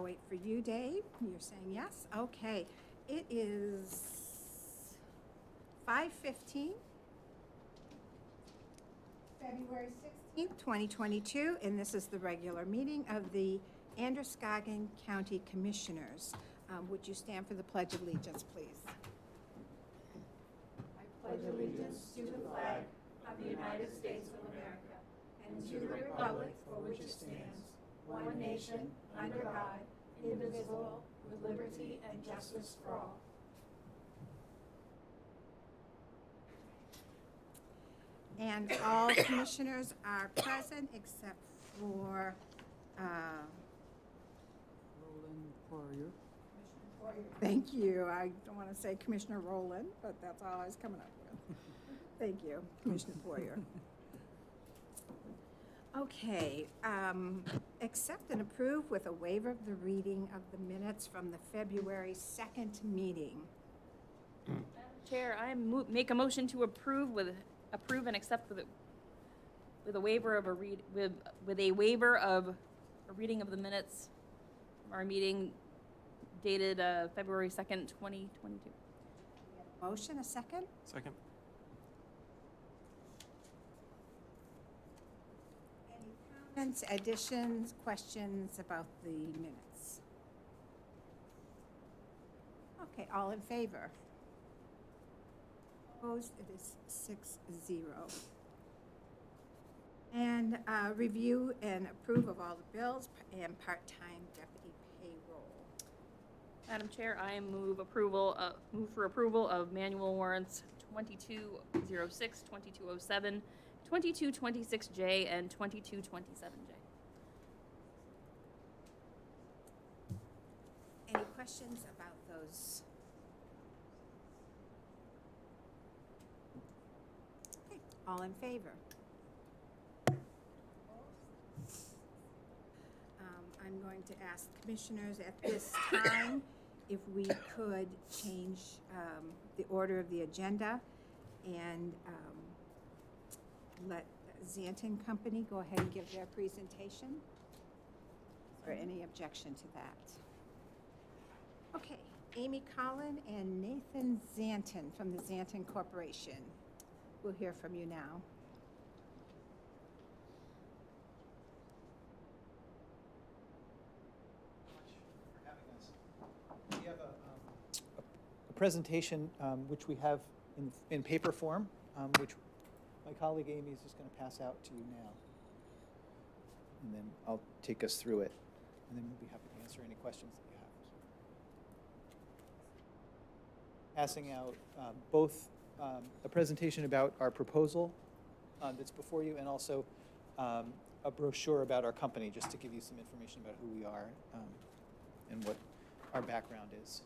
I'll wait for you, Dave. You're saying yes? Okay. It is 5:15, February 16th, 2022, and this is the regular meeting of the Androscoggin County Commissioners. Would you stand for the Pledge of Allegiance, please? I pledge allegiance to the flag of the United States of America and to the republic for which it stands, one nation, under God, indivisible, with liberty and justice for all. And all commissioners are present except for Roland Poirier. Thank you. I don't want to say Commissioner Rowland, but that's all I was coming up with. Thank you, Commissioner Poirier. Okay, accept and approve with a waiver of the reading of the minutes from the February 2nd meeting. Madam Chair, I make a motion to approve and accept with a waiver of a waiver of a reading of the minutes from our meeting dated February 2nd, 2022. Motion, a second? Second. Any comments, additions, questions about the minutes? Okay, all in favor? Opposed, it is 6-0. And review and approve of all the bills and part-time deputy payroll. Madam Chair, I move for approval of manual warrants 2206, 2207, 2226J, and 2227J. Any questions about those? Okay, all in favor? I'm going to ask commissioners at this time if we could change the order of the agenda and let Zanton Company go ahead and give their presentation. Is there any objection to that? Okay, Amy Collin and Nathan Zanton from the Zanton Corporation. We'll hear from you now. For having us. We have a presentation which we have in paper form, which my colleague Amy is just going to pass out to you now. And then I'll take us through it, and then we'll be happy to answer any questions that you have. Passing out both a presentation about our proposal that's before you, and also a brochure about our company, just to give you some information about who we are and what our background is.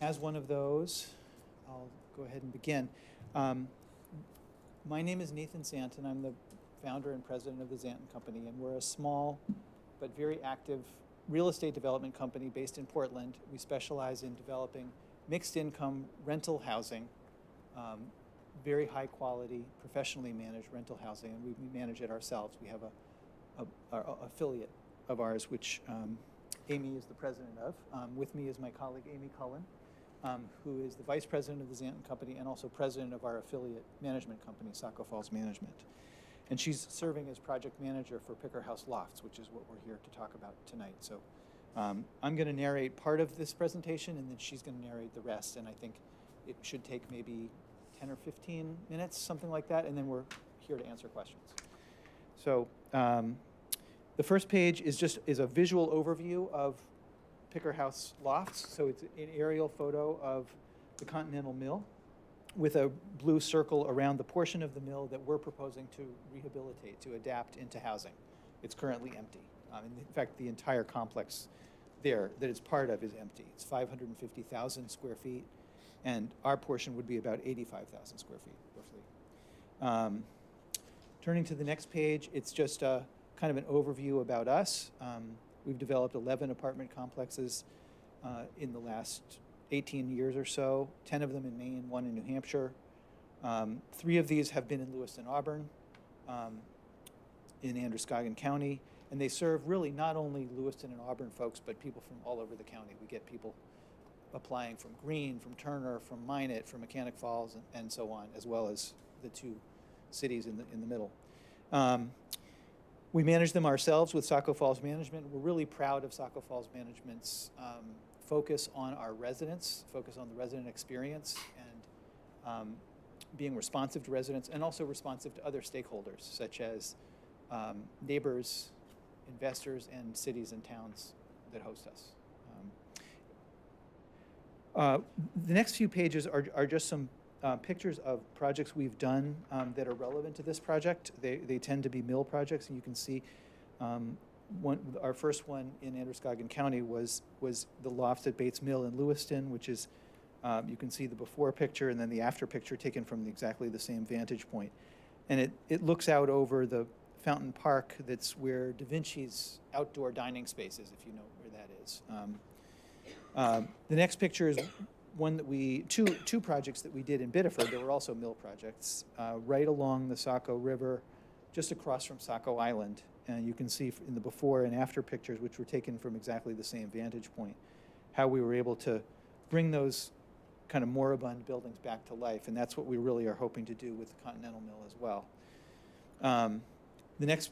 As one of those, I'll go ahead and begin. My name is Nathan Zanton. I'm the founder and president of the Zanton Company, and we're a small but very active real estate development company based in Portland. We specialize in developing mixed income rental housing, very high quality, professionally managed rental housing, and we manage it ourselves. We have a affiliate of ours, which Amy is the president of. With me is my colleague Amy Cullen, who is the vice president of the Zanton Company and also president of our affiliate management company, Saco Falls Management. And she's serving as project manager for Picker House Lofts, which is what we're here to talk about tonight. So I'm going to narrate part of this presentation, and then she's going to narrate the rest. And I think it should take maybe 10 or 15 minutes, something like that, and then we're here to answer questions. So the first page is a visual overview of Picker House Lofts. So it's an aerial photo of the Continental Mill with a blue circle around the portion of the mill that we're proposing to rehabilitate, to adapt into housing. It's currently empty. In fact, the entire complex there that it's part of is empty. It's 550,000 square feet, and our portion would be about 85,000 square feet, roughly. Turning to the next page, it's just a kind of an overview about us. We've developed 11 apartment complexes in the last 18 years or so, 10 of them in Maine, 1 in New Hampshire. 3 of these have been in Lewiston, Auburn, in Androscoggin County, and they serve really not only Lewiston and Auburn folks, but people from all over the county. We get people applying from Greene, from Turner, from Minot, from Mechanic Falls, and so on, as well as the 2 cities in the middle. We manage them ourselves with Saco Falls Management. We're really proud of Saco Falls Management's focus on our residents, focus on the resident experience, and being responsive to residents, and also responsive to other stakeholders, such as neighbors, investors, and cities and towns that host us. The next few pages are just some pictures of projects we've done that are relevant to this project. They tend to be mill projects, and you can see our first one in Androscoggin County was the lofts at Bates Mill in Lewiston, which is, you can see the before picture and then the after picture taken from exactly the same vantage point. And it looks out over the Fountain Park that's where Da Vinci's outdoor dining space is, if you know where that is. The next picture is one that two projects that we did in Biddeford that were also mill projects, right along the Saco River, just across from Saco Island. And you can see in the before and after pictures, which were taken from exactly the same vantage point, how we were able to bring those kind of moribund buildings back to life. And that's what we really are hoping to do with the Continental Mill as well. The next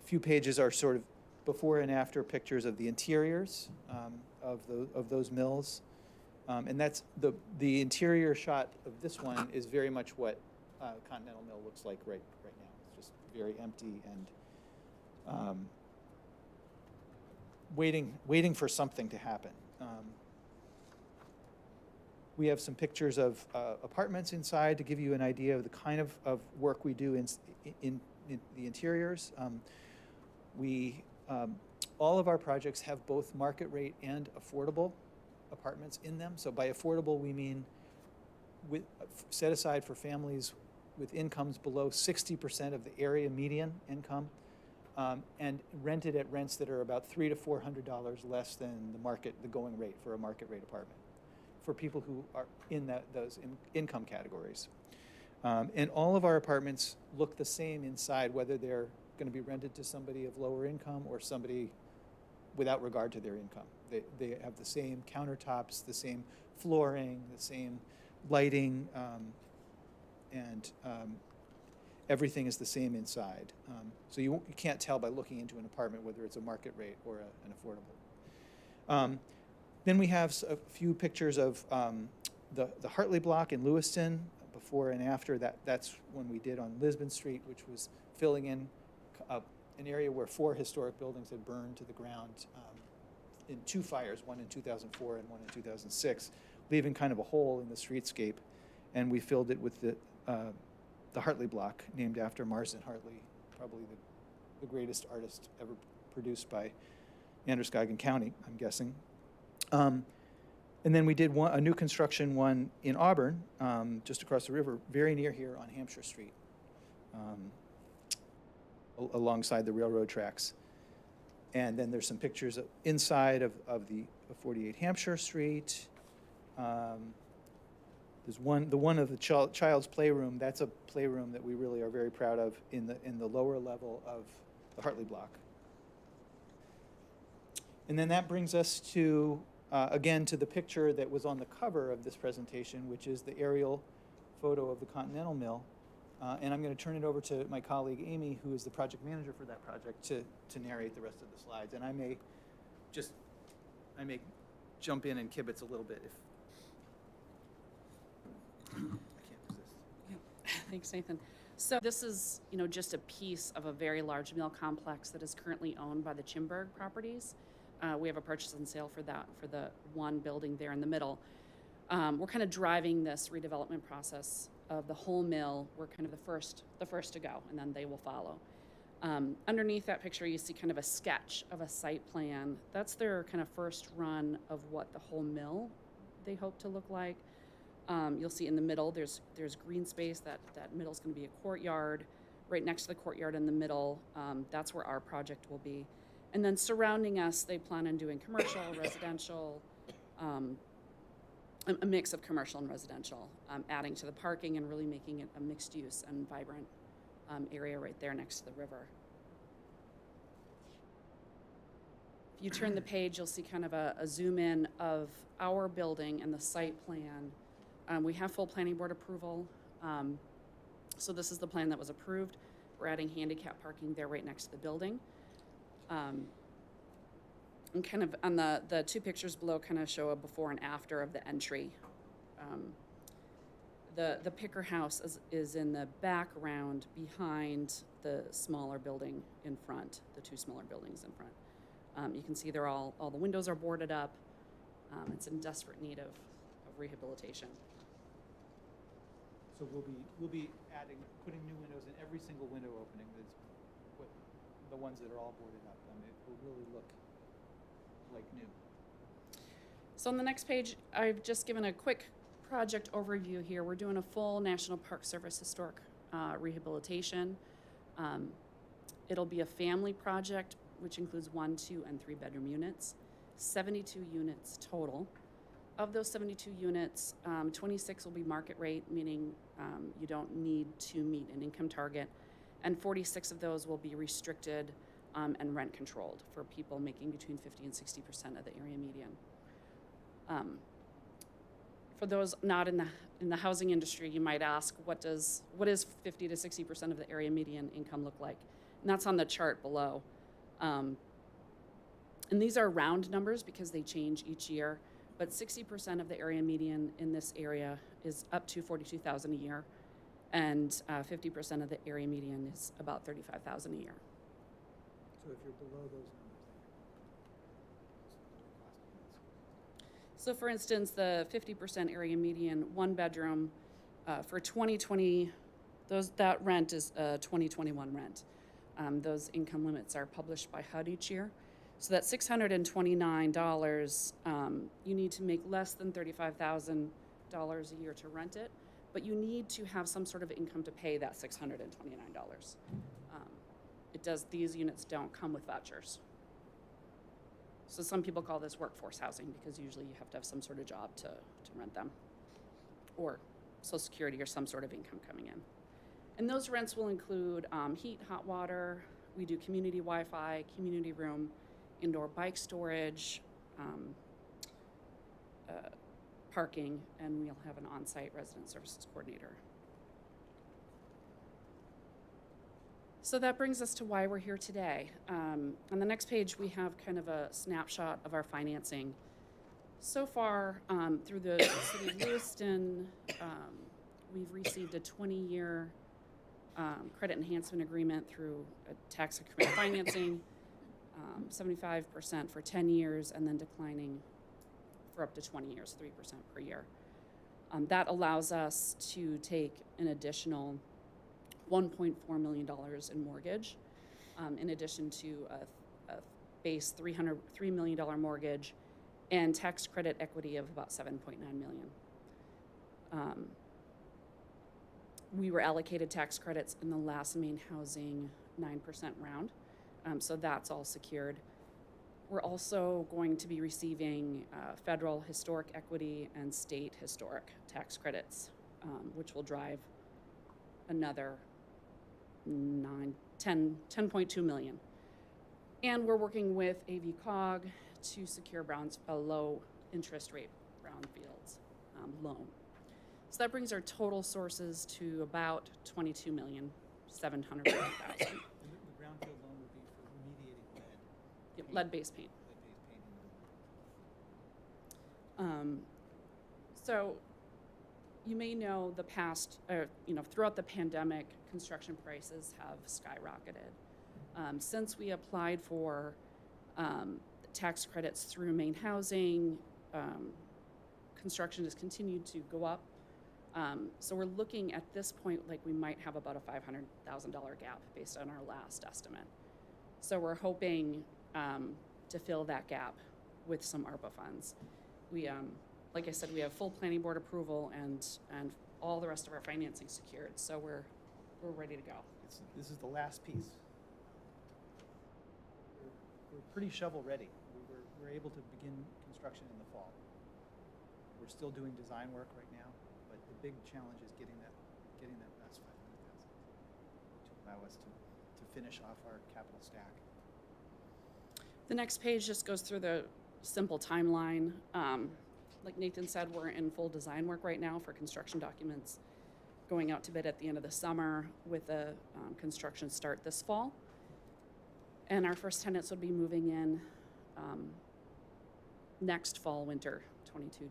few pages are sort of before and after pictures of the interiors of those mills. And that's the interior shot of this one is very much what Continental Mill looks like right now. It's just very empty and waiting for something to happen. We have some pictures of apartments inside to give you an idea of the kind of work we do in the interiors. All of our projects have both market rate and affordable apartments in them. So by affordable, we mean set aside for families with incomes below 60% of the area median income, and rented at rents that are about $300 to $400 less than the going rate for a market rate apartment for people who are in those income categories. And all of our apartments look the same inside, whether they're going to be rented to somebody of lower income or somebody without regard to their income. They have the same countertops, the same flooring, the same lighting, and everything is the same inside. So you can't tell by looking into an apartment whether it's a market rate or an affordable. Then we have a few pictures of the Hartley Block in Lewiston, before and after. That's one we did on Lisbon Street, which was filling in an area where 4 historic buildings had burned to the ground in 2 fires, one in 2004 and one in 2006, leaving kind of a hole in the streetscape. And we filled it with the Hartley Block, named after Marsden Hartley, probably the greatest artist ever produced by Androscoggin County, I'm guessing. And then we did a new construction one in Auburn, just across the river, very near here on Hampshire Street, alongside the railroad tracks. And then there's some pictures inside of the 48 Hampshire Street. There's the one of the child's playroom. That's a playroom that we really are very proud of in the lower level of the Hartley Block. And then that brings us to again to the picture that was on the cover of this presentation, which is the aerial photo of the Continental Mill. And I'm going to turn it over to my colleague Amy, who is the project manager for that project, to narrate the rest of the slides. And I may jump in and kibitz a little bit if I can't resist. Thanks, Nathan. So this is, just a piece of a very large mill complex that is currently owned by the Chimberg Properties. We have a purchase and sale for the one building there in the middle. We're kind of driving this redevelopment process of the whole mill. We're kind of the first to go, and then they will follow. Underneath that picture, you see kind of a sketch of a site plan. That's their kind of first run of what the whole mill they hope to look like. You'll see in the middle, there's green space. That middle is going to be a courtyard. Right next to the courtyard in the middle, that's where our project will be. And then surrounding us, they plan on doing commercial, residential, a mix of commercial and residential, adding to the parking and really making it a mixed use and vibrant area right there next to the river. If you turn the page, you'll see kind of a zoom in of our building and the site plan. We have full planning board approval. So this is the plan that was approved. We're adding handicap parking there right next to the building. And kind of on the two pictures below kind of show a before and after of the entry. The Picker House is in the background behind the smaller building in front, the two smaller buildings in front. You can see all the windows are boarded up. It's in desperate need of rehabilitation. So we'll be putting new windows in every single window opening. That's what the ones that are all boarded up. It will really look like new. So on the next page, I've just given a quick project overview here. We're doing a full National Park Service historic rehabilitation. It'll be a family project, which includes 1, 2, and 3 bedroom units, 72 units total. Of those 72 units, 26 will be market rate, meaning you don't need to meet an income target, and 46 of those will be restricted and rent controlled for people making between 50 and 60% of the area median. For those not in the housing industry, you might ask, what is 50 to 60% of the area median income look like? And that's on the chart below. And these are round numbers because they change each year. But 60% of the area median in this area is up to $42,000 a year, and 50% of the area median is about $35,000 a year. So if you're below those numbers, So for instance, the 50% area median, 1 bedroom, for 2020, that rent is a 2021 rent. Those income limits are published by HUD each year. So that $629, you need to make less than $35,000 a year to rent it, but you need to have some sort of income to pay that $629. These units don't come with vouchers. So some people call this workforce housing because usually you have to have some sort of job to rent them, or Social Security or some sort of income coming in. And those rents will include heat, hot water. We do community Wi-Fi, community room, indoor bike storage, parking, and we'll have an on-site resident services coordinator. So that brings us to why we're here today. On the next page, we have kind of a snapshot of our financing. So far, through the City of Lewiston, we've received a 20-year credit enhancement agreement through a tax increment financing, 75% for 10 years, and then declining for up to 20 years, 3% per year. That allows us to take an additional $1.4 million in mortgage, in addition to a base $3 million mortgage and tax credit equity of about $7.9 million. We were allocated tax credits in the last Maine Housing 9% round, so that's all secured. We're also going to be receiving federal historic equity and state historic tax credits, which will drive another 10.2 million. And we're working with AVCOG to secure a low interest rate brownfields loan. So that brings our total sources to about $22,750,000. the brownfield loan would be for remediating lead. Yep, lead-based paint. Lead-based painting. So you may know throughout the pandemic, construction prices have skyrocketed. Since we applied for tax credits through Maine Housing, construction has continued to go up. So we're looking at this point like we might have about a $500,000 gap based on our last estimate. So we're hoping to fill that gap with some ARPA funds. We, like I said, we have full planning board approval and all the rest of our financing secured. So we're ready to go. This is the last piece. We're pretty shovel ready. We're able to begin construction in the fall. We're still doing design work right now, but the big challenge is getting that last 500,000 to allow us to finish off our capital stack. The next page just goes through the simple timeline. Like Nathan said, we're in full design work right now for construction documents, going out to bid at the end of the summer with a construction start this fall. And our first tenants would be moving in next fall, winter, 23,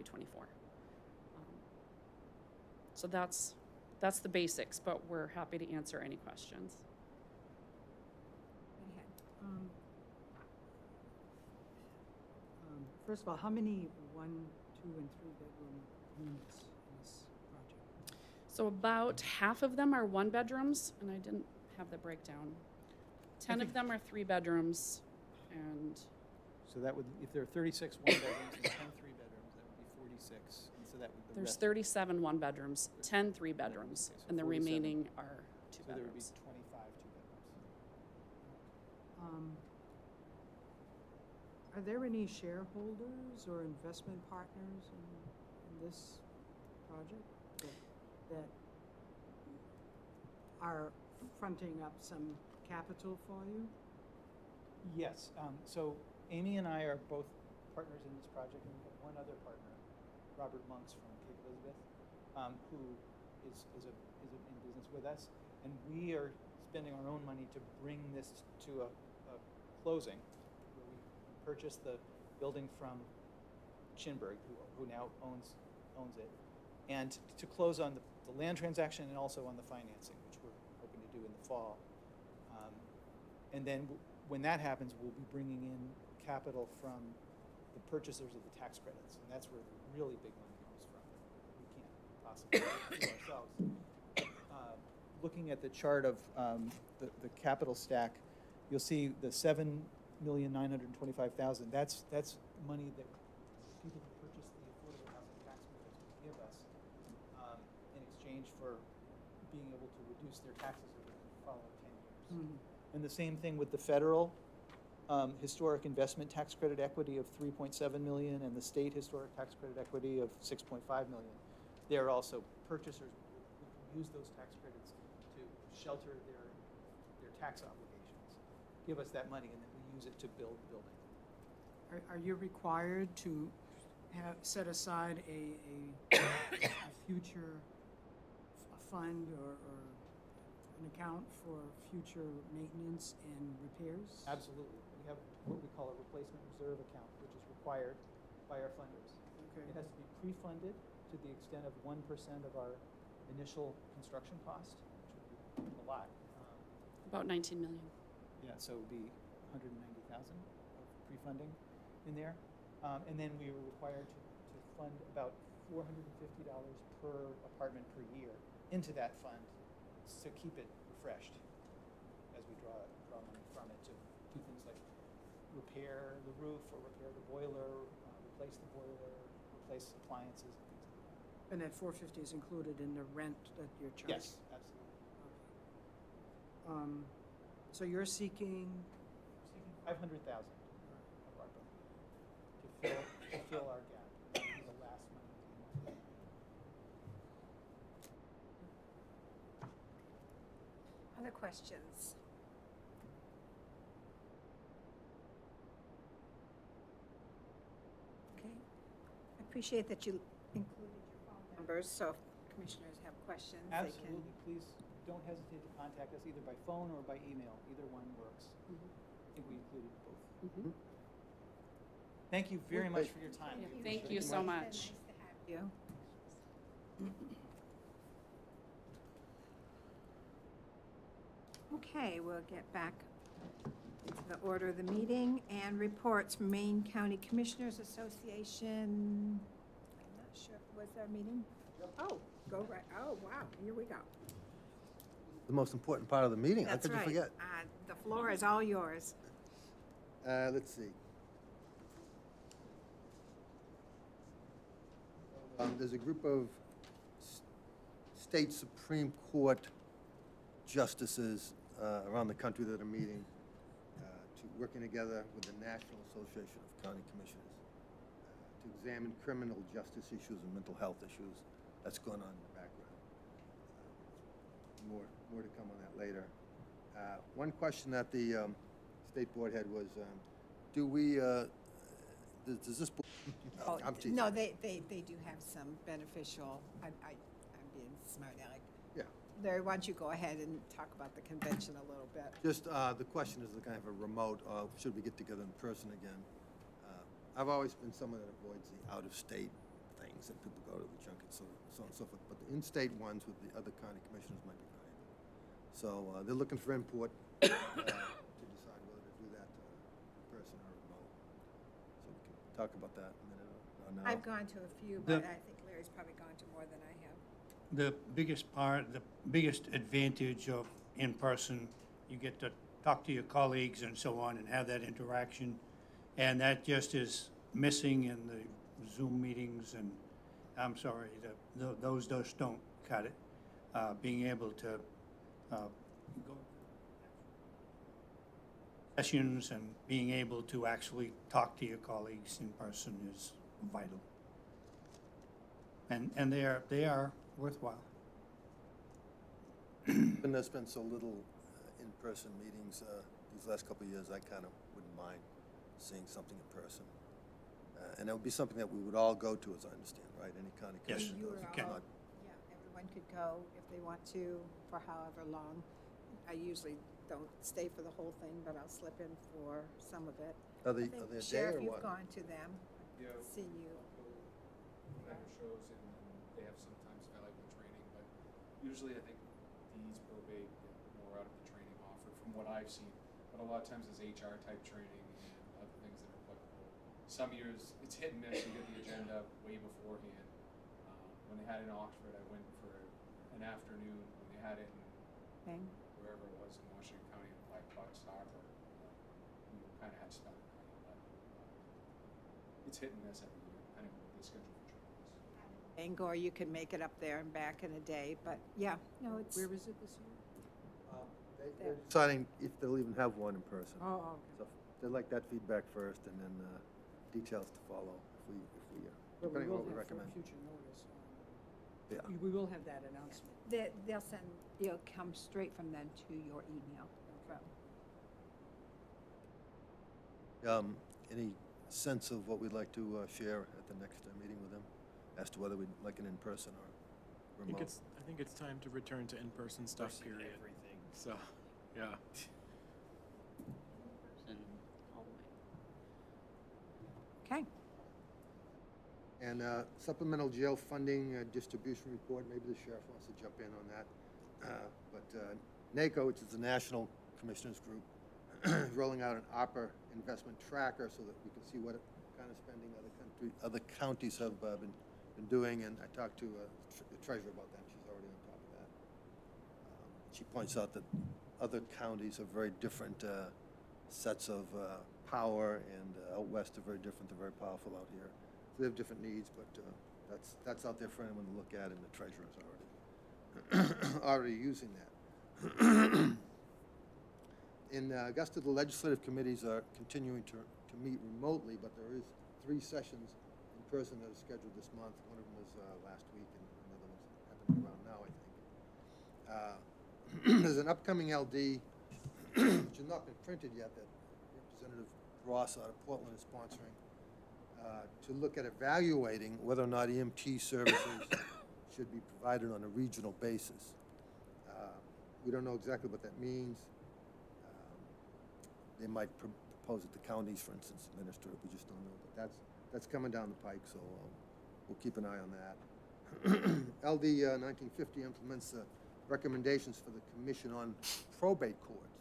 24. So that's the basics, but we're happy to answer any questions. Go ahead. First of all, how many 1, 2, and 3-bedroom units in this project? So about half of them are 1-bedrooms, and I didn't have the breakdown. 10 of them are 3-bedrooms, and So that would, if there are 36 one-bedrooms and 10 three-bedrooms, that would be 46. And so that would, the there's rest, 37 1-bedrooms, 10 3-bedrooms, Okay, so and the 47. remaining are so there would be 2-bedrooms. 25 two-bedrooms. Are there any shareholders or investment partners in this project that are fronting up some capital for you? Yes, so Amy and I are both partners in this project, and we have one other partner, Robert Monks from Cape Elizabeth, who is in business with us, and we are spending our own money to bring this to a closing, where we purchased the building from Chinburg, who now owns it, and to close on the land transaction and also on the financing, which we're hoping to do in the fall. And then when that happens, we'll be bringing in capital from the purchasers of the tax credits, and that's where the really big money comes from. We can't possibly do ourselves. Looking at the chart of the capital stack, you'll see the $7,925,000. That's money that people who purchase the affordable housing tax credits would give us in exchange for being able to reduce their taxes over the following 10 years. And the same thing with the federal historic investment tax credit equity of $3.7 million and the state historic tax credit equity of $6.5 million. They're also purchasers who can use those tax credits to shelter their tax obligations, give us that money, and then we use it to build the building. Are you required to set aside a future fund or an account for future maintenance and repairs? Absolutely. We have what we call a replacement reserve account, which is required by our funders. Okay. It has to be pre-funded to the extent of 1% of our initial construction cost, which would be a lot. About 19 million. Yeah, so it would be 190,000 of pre-funding in there. And then we were required to fund about $450 per apartment per year into that fund to keep it refreshed as we draw money from it to do things like repair the roof or repair the boiler, replace the boiler, replace appliances and things like that. And that 450 is included in the rent that you're charging? Yes, absolutely. So you're seeking, 500,000 of ARPA to fill our gap. That would be the last money. Other questions? Okay. I appreciate that you included your phone numbers, so if commissioners have questions, they can. Absolutely, please don't hesitate to contact us either by phone or by email. Either one works. I think we included both. Thank you very much for your time. Yeah, thank you so much. Nice to have you. Okay, we'll get back to the order of the meeting and reports from Maine County Commissioners Association. I'm not sure, was there a meeting? Oh, go right, oh, wow, here we go. The most important part of the meeting. How That's could you right. forget? The floor is all yours. Let's see. There's a group of state Supreme Court justices around the country that are meeting, working together with the National Association of County Commissioners to examine criminal justice issues and mental health issues. That's going on in the background. More to come on that later. One question that the State Board had was, do we, does this, Oh, I'm teasing. no, they do have some beneficial, I'm being smart aleck. Yeah. Larry, why don't you go ahead and talk about the convention a little bit? Just, the question is the kind of a remote, should we get together in person again? I've always been someone that avoids the out-of-state things, and people go to the junkets, so on and so forth. But the in-state ones with the other county commissioners might be valuable. So they're looking for input to decide whether to do that in person or remote. So we can talk about that in a minute or now. I've gone to a few, but I think Larry's probably gone to more than I have. The biggest advantage of in-person, you get to talk to your colleagues and so on and have that interaction. And that just is missing in the Zoom meetings, and I'm sorry, those just don't cut it. Being able to go sessions and being able to actually talk to your colleagues in person is vital. And they are worthwhile. And there's been so little in-person meetings these last couple of years, I kind of wouldn't mind seeing something in person. And that would be something that we would all go to, as I understand, right? Any county Yes. commission You goes. were You can. cannot- Yeah, everyone could go if they want to for however long. I usually don't stay for the whole thing, but I'll slip in for some of it. Are I they think, a day Sheriff, or you've what? gone to them, Yeah, seen you. whatever shows, and they have sometimes valuable training, but usually I think these probate get more out of the training offered from what I've seen. But a lot of times there's HR type training and other things that are applicable. Some years it's hit and miss. You get the agenda way beforehand. When they had it in Oxford, I went for an afternoon. When they had it in Bang. wherever it was in Washington County, in Black Bucks Harbor, we kind of had to spend the night. But it's hit and miss every year, depending on what they schedule for trainings. Bangor, you can make it up there and back in a day, but yeah, no, it's. Where is it this year? They're deciding if they'll even have one in person. Oh, okay. So they'd like that feedback first, and then details to follow if we But we depending will on what we have for recommend. future notice. Yeah. We will have that announcement. They'll send, it'll come straight from them to your email. Any sense of what we'd like to share at the next meeting with them, as to whether we'd like an in-person or remote? I think it's time to return to in-person stuff, period. Everything. So, yeah. And all the way. Okay. And supplemental jail funding distribution report, maybe the sheriff wants to jump in on that. But NACO, which is the National Commissioners Group, is rolling out an ARPA investment tracker so that we can see what kind of spending other counties have been doing. And I talked to the treasurer about that. She's already on top of that. She points out that other counties have very different sets of power, and out west are very different. They're very powerful out here. So they have different needs, but that's out there for anyone to look at, and the treasurer's already using that. In Augusta, the legislative committees are continuing to meet remotely, but there is 3 sessions in person that are scheduled this month. One of them was last week, and another one's happening around now, I think. There's an upcoming LD, which has not been printed yet, that Representative Ross out of Portland is sponsoring, to look at evaluating whether or not EMT services should be provided on a regional basis. We don't know exactly what that means. They might propose it to counties, for instance, administer it. We just don't know. But that's coming down the pike, so we'll keep an eye on that. LD 1950 implements the recommendations for the Commission on Probate Courts,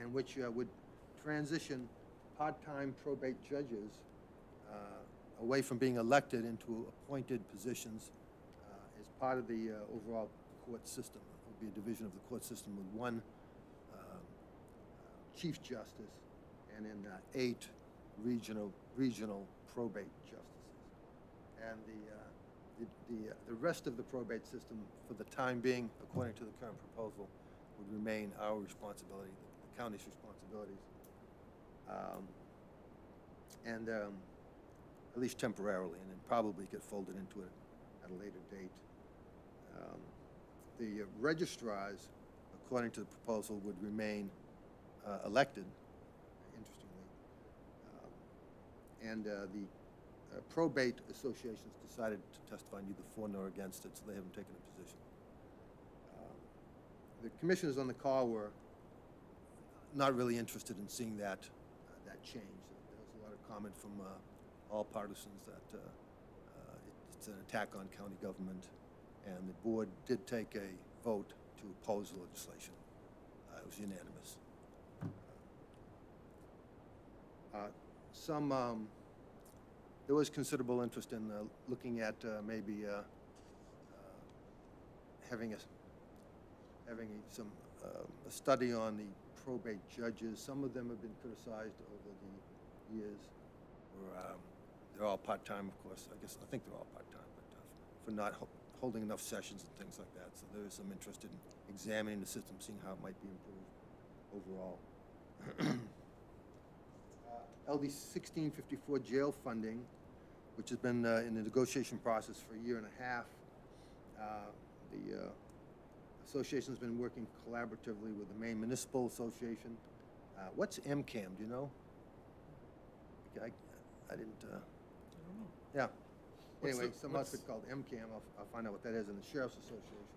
and which would transition part-time probate judges away from being elected into appointed positions as part of the overall court system. It would be a division of the court system with 1 Chief Justice and then 8 regional probate justices. And the rest of the probate system, for the time being, according to the current proposal, would remain our responsibility, the county's responsibilities. at least temporarily, and then probably get folded into it at a later date. The registrars, according to the proposal, would remain elected, interestingly. And the probate associations decided to testify neither for nor against it, so they haven't taken a position. The commissioners on the call were not really interested in seeing that change. There was a lot of comment from all partisans that it's an attack on county government, and the board did take a vote to oppose the legislation. It was unanimous. There was considerable interest in looking at maybe having a study on the probate judges. Some of them have been criticized over the years. They're all part-time, of course. I think they're all part-time, but for not holding enough sessions and things like that. So there is some interest in examining the system, seeing how it might be improved overall. LD 1654 jail funding, which has been in the negotiation process for a year and a half. The association's been working collaboratively with the Maine Municipal Association. What's MCAM, do you know? I didn't, yeah. What's Anyway, the- some what's- outfit called MCAM, I'll find out what that is, in the Sheriff's Association.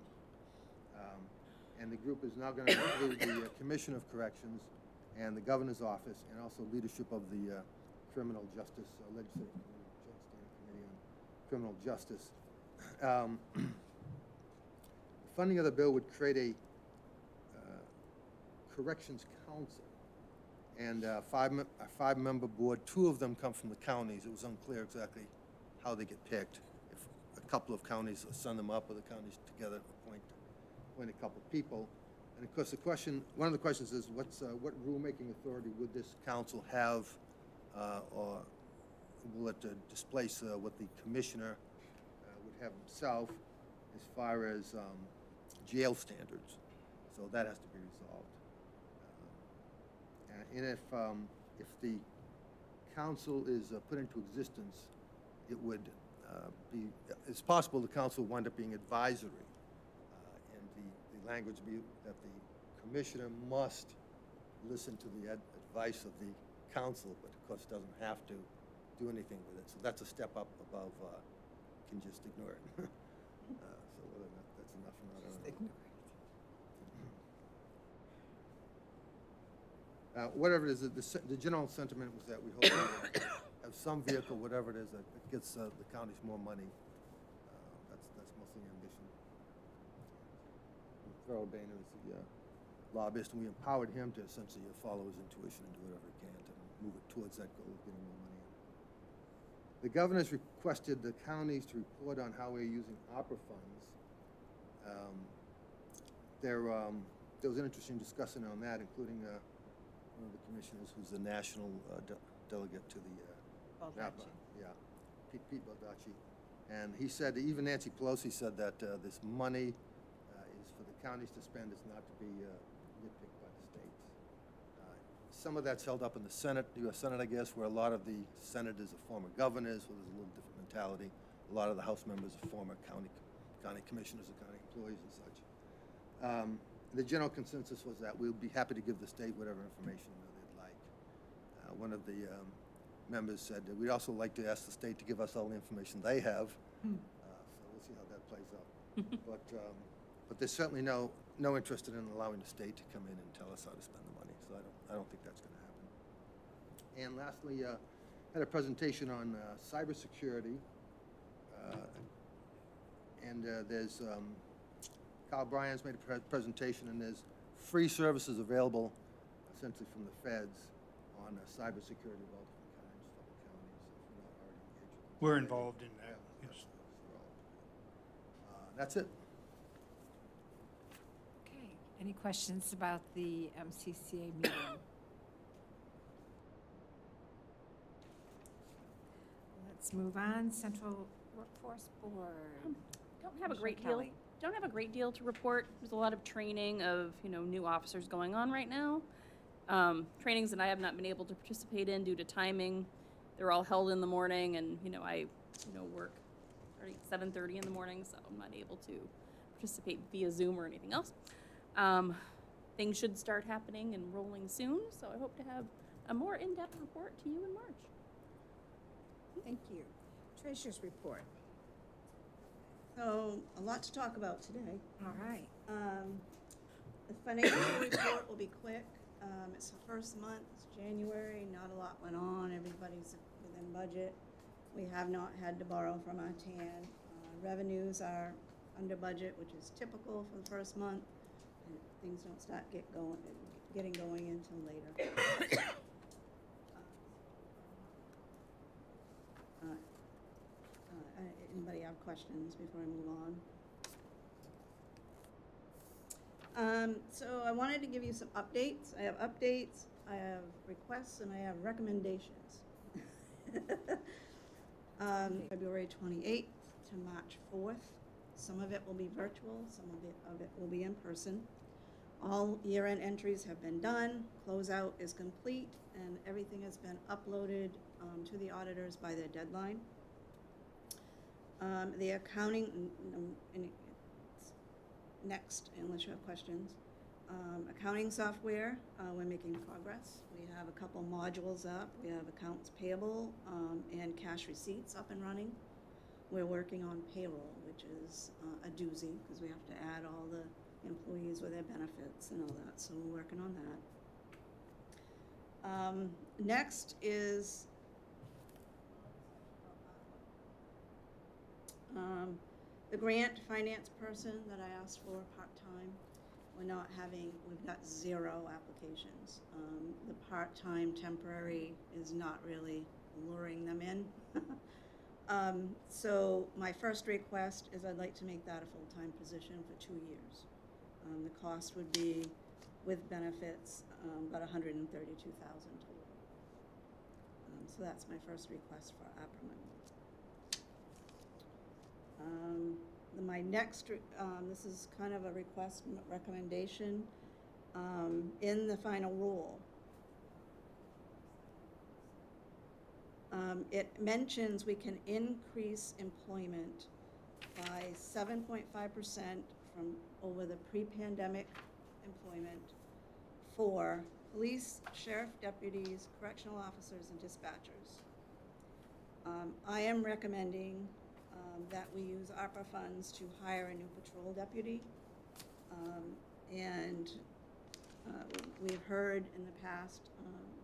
And the group is now going to include the Commissioner of Corrections and the Governor's Office, and also leadership of the Criminal Justice Legislative Committee, Joint Standing Committee on Criminal Justice. The funding of the bill would create a Corrections Council, and a five-member board. Two of them come from the counties. It was unclear exactly how they get picked. If a couple of counties send them up, or the counties together appoint a couple of people. And of course, one of the questions is, what rulemaking authority would this council have, or will it displace what the commissioner would have himself as far as jail standards? So that has to be resolved. And if the council is put into existence, it would it's possible the council will wind up being advisory. And the language be that the commissioner must listen to the advice of the council, but of course doesn't have to do anything with it. So that's a step up above, can just ignore it. So whether or not that's enough or not, I don't know. Whatever it is, the general sentiment was that we hope to have some vehicle, whatever it is, that gets the counties more money. That's mostly ambition. Farrell Boehner is the lobbyist, and we empowered him to essentially follow his intuition and do whatever he can to move it towards that goal of getting more money in. The governor's requested the counties to report on how we're using ARPA funds. There was an interesting discussion on that, including one of the commissioners who's the national delegate to the NAPA. Yeah, Pete Baldacci. And he said, even Nancy Pelosi said that this money is for the counties to spend, it's not to be nitpicked by the states. Some of that's held up in the Senate, the U.S. Senate, I guess, where a lot of the senators are former governors, so there's a little different mentality. A lot of the House members are former county commissioners or county employees and such. The general consensus was that we'll be happy to give the state whatever information they'd like. One of the members said that we'd also like to ask the state to give us all the information they have. So we'll see how that plays out. But there's certainly no interest in allowing the state to come in and tell us how to spend the money. So I don't think that's going to happen. And lastly, had a presentation on cybersecurity. And there's Kyle Bryan's made a presentation, and there's free services available essentially from the feds on cybersecurity of all different kinds for the counties, if we're not already engaged with them. We're involved in that, Yeah, yes. that's it. Okay, any questions about the MCCA meeting? Let's move on, Central Workforce Board. Don't have a Commissioner great deal. Kelly. Don't have a great deal to report. There's a lot of training of, new officers going on right now. Trainings that I have not been able to participate in due to timing. they're all held in the morning, and, you know, I, work starting at 7:30 in the morning, so I'm not able to participate via Zoom or anything else. Things should start happening and rolling soon, so I hope to have a more in-depth report to you in March. Thank you. Treasurer's report. So, a lot to talk about today. All right. The financial report will be quick. It's the first month, it's January, not a lot went on, everybody's within budget. We have not had to borrow from our TAN. Revenues are under budget, which is typical for the first month. And things don't start getting going until later. Anybody have questions before I move on? So I wanted to give you some updates. I have updates, I have requests, and I have recommendations. February 28th to March 4th. Some of it will be virtual, some of it will be in person. All year-end entries have been done, closeout is complete, and everything has been uploaded to the auditors by their deadline. The accounting, it's next, unless you have questions. Accounting software, we're making progress. We have a couple modules up. We have accounts payable and cash receipts up and running. We're working on payroll, which is a doozy because we have to add all the employees with their benefits and all that, so we're working on that. Next is the grant finance person that I asked for part-time. We've got 0 applications. The part-time temporary is not really luring them in. So my first request is I'd like to make that a full-time position for 2 years. The cost would be, with benefits, about $132,000 total. So that's my first request for opera money. My next, this is kind of a recommendation, in the final rule. It mentions we can increase employment by 7.5% from over the pre-pandemic employment for police, sheriff deputies, correctional officers, and dispatchers. I am recommending that we use ARPA funds to hire a new patrol deputy. We've heard in the past,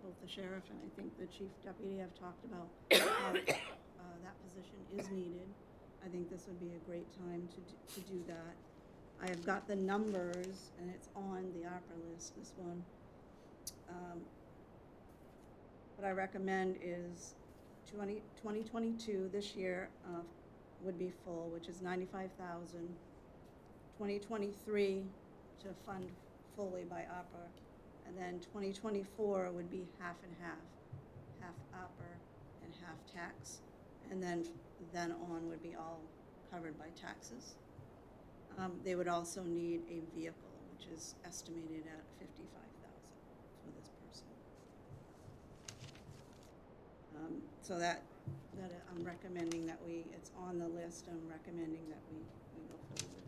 both the sheriff and I think the chief deputy have talked about how that position is needed. I think this would be a great time to do that. I have got the numbers, and it's on the ARPA list, this one. What I recommend is 2022, this year, would be full, which is $95,000. 2023 to fund fully by ARPA, and then 2024 would be half and half ARPA and half tax, and then on would be all covered by taxes. They would also need a vehicle, which is estimated at $55,000 for this person. So that I'm recommending that it's on the list. I'm recommending that we go forward with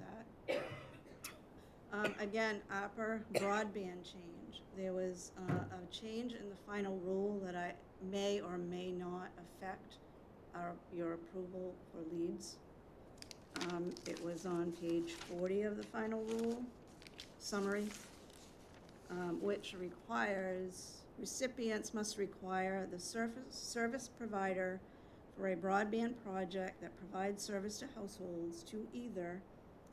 that. Again, ARPA broadband change. There was a change in the final rule that I may or may not affect your approval for leads. It was on page 40 of the final rule summary, which requires recipients must require the service provider for a broadband project that provides service to households to either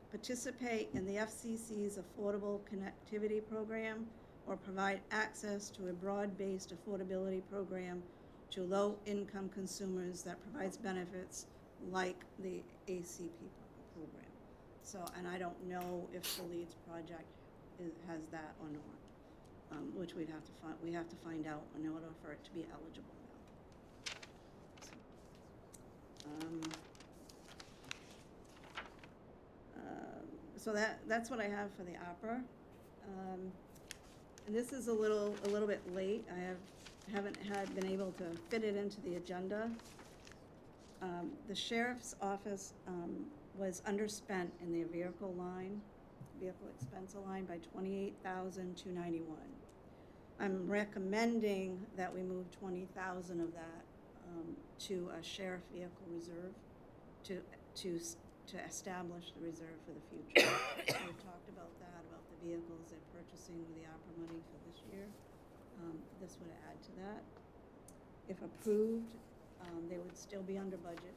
participate in the FCC's Affordable Connectivity Program or provide access to a broad-based affordability program to low-income consumers that provides benefits like the ACP program. So, and I don't know if the LEADS project has that or not, which we have to find out in order for it to be eligible now. So that's what I have for the ARPA. And this is a little bit late. I have haven't been able to fit it into the agenda. The sheriff's office was underspent in their vehicle expense line by $28,291. I'm recommending that we move 20,000 of that to a sheriff vehicle reserve to establish the reserve for the future. We talked about that, about the vehicles they're purchasing with the ARPA money for this year. This would add to that. If approved, they would still be under budget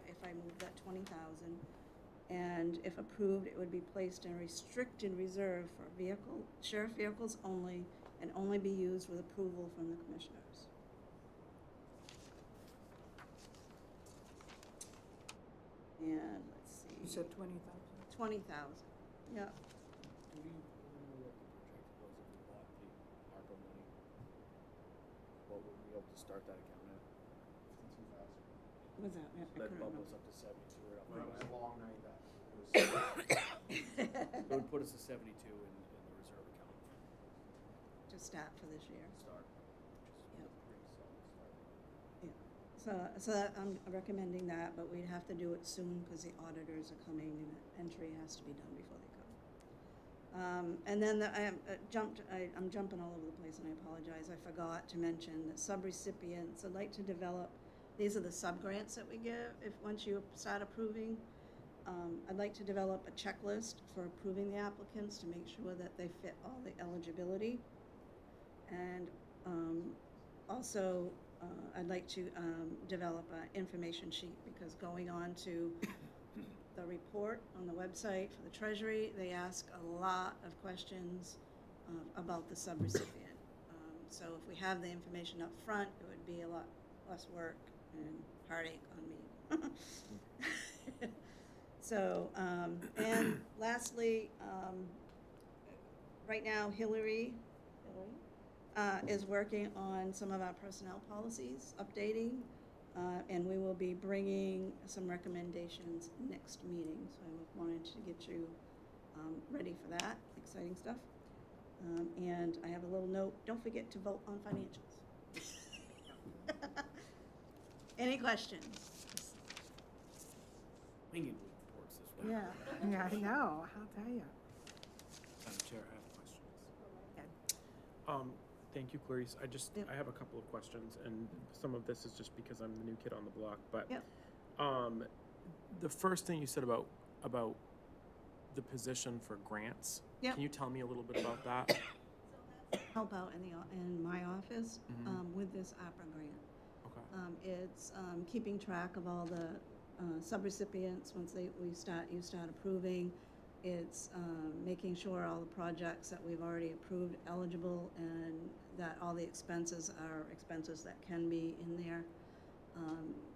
if I move that 20,000. And if approved, it would be placed in restricted reserve for sheriff vehicles only, and only be used with approval from the commissioners. And let's see. You said 20,000? 20,000, yeah. Do we know what the project was if we bought the ARPA money? What would we be able to start that account at? What's that? Yeah, I That couldn't bump remember. us up to 72 or up. It was a long night that. It would put us to 72 in the reserve account To start for this year. to start, which is Yep. a pretty solid start. So that, I'm recommending that, but we'd have to do it soon because the auditors are coming and entry has to be done before they come. And then I'm jumping all over the place and I apologize. I forgot to mention that subrecipients, I'd like to develop, these are the sub-grants that we give once you start approving. I'd like to develop a checklist for approving the applicants to make sure that they fit all the eligibility. And also, I'd like to develop an information sheet, because going on to the report on the website for the Treasury, they ask a lot of questions about the subrecipient. So if we have the information up front, it would be a lot less work and heartache on me. So, and lastly, right now Hillary is working on some of our personnel policies, updating, and we will be bringing some recommendations next meeting. So I wanted to get you ready for that, exciting stuff. And I have a little note, don't forget to vote on financials. Any questions? We need reports this way. Yeah, I know, I'll tell you. Madam Chair, I have questions. Good. Thank you, Clarice. Yep. I have a couple of questions, and some of this is just because I'm the new kid on the block. But Yep. The first thing you said about the position for grants. Yep. Can you tell me a little bit about that? Help out in my office Mhm. with this APRA grant. Okay. It's keeping track of all the subrecipients once you start approving. It's making sure all the projects that we've already approved eligible, and that all the expenses are expenses that can be in there,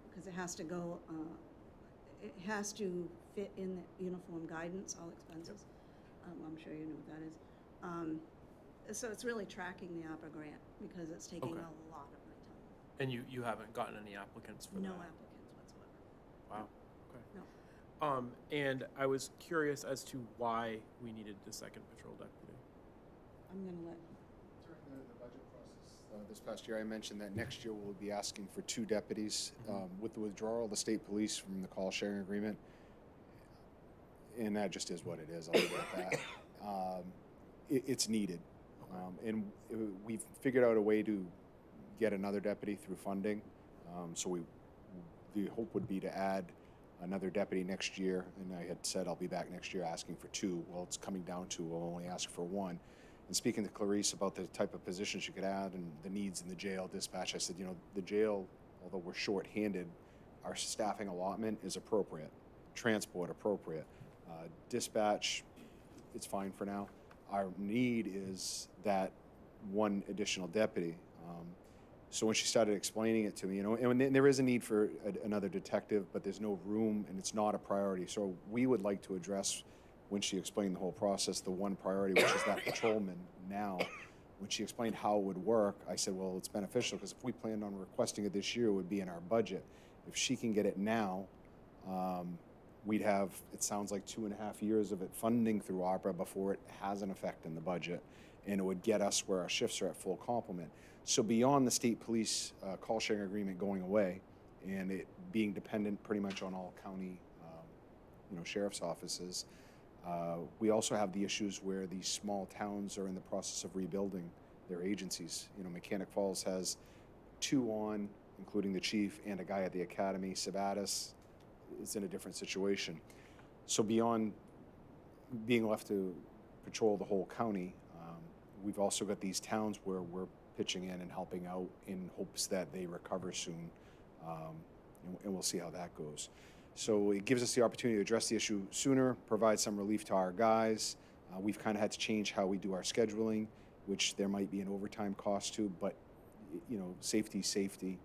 because it has to go. It has to fit in the uniform guidance, all expenses. I'm sure you know what that is. So it's really tracking the APRA grant, because it's taking Okay. a lot of my time. And you haven't gotten any applicants for No that? applicants whatsoever. Wow. Okay. No. And I was curious as to why we needed the second patrol deputy. I'm gonna let, During the budget process this past year, I mentioned that next year we'll be asking for 2 deputies. With the withdrawal of the state police from the call sharing agreement, and that just is what it is, I'll leave it at that. It's needed. And we've figured out a way to get another deputy through funding. So the hope would be to add another deputy next year, and I had said I'll be back next year asking for 2. Well, it's coming down to we'll only ask for 1. And speaking to Clarice about the type of positions you could add and the needs in the jail dispatch, I said, the jail, although we're short-handed, our staffing allotment is appropriate, transport appropriate, dispatch, it's fine for now. Our need is that 1 additional deputy. So when she started explaining it to me, and there is a need for another detective, but there's no room and it's not a priority. So we would like to address, when she explained the whole process, the one priority, which is that patrolman now. When she explained how it would work, I said, well, it's beneficial, because if we planned on requesting it this year, it would be in our budget. If she can get it now, we'd have, it sounds like 2.5 years of it funding through ARPA before it has an effect in the budget, and it would get us where our shifts are at full complement. So beyond the state police call sharing agreement going away, and it being dependent pretty much on all county, sheriff's offices, we also have the issues where these small towns are in the process of rebuilding their agencies. Mechanic Falls has 2 on, including the chief and a guy at the academy. Sabattis is in a different situation. So beyond being left to patrol the whole county, we've also got these towns where we're pitching in and helping out in hopes that they recover soon, and we'll see how that goes. So it gives us the opportunity to address the issue sooner, provide some relief to our guys. We've kind of had to change how we do our scheduling, which there might be an overtime cost to, but safety,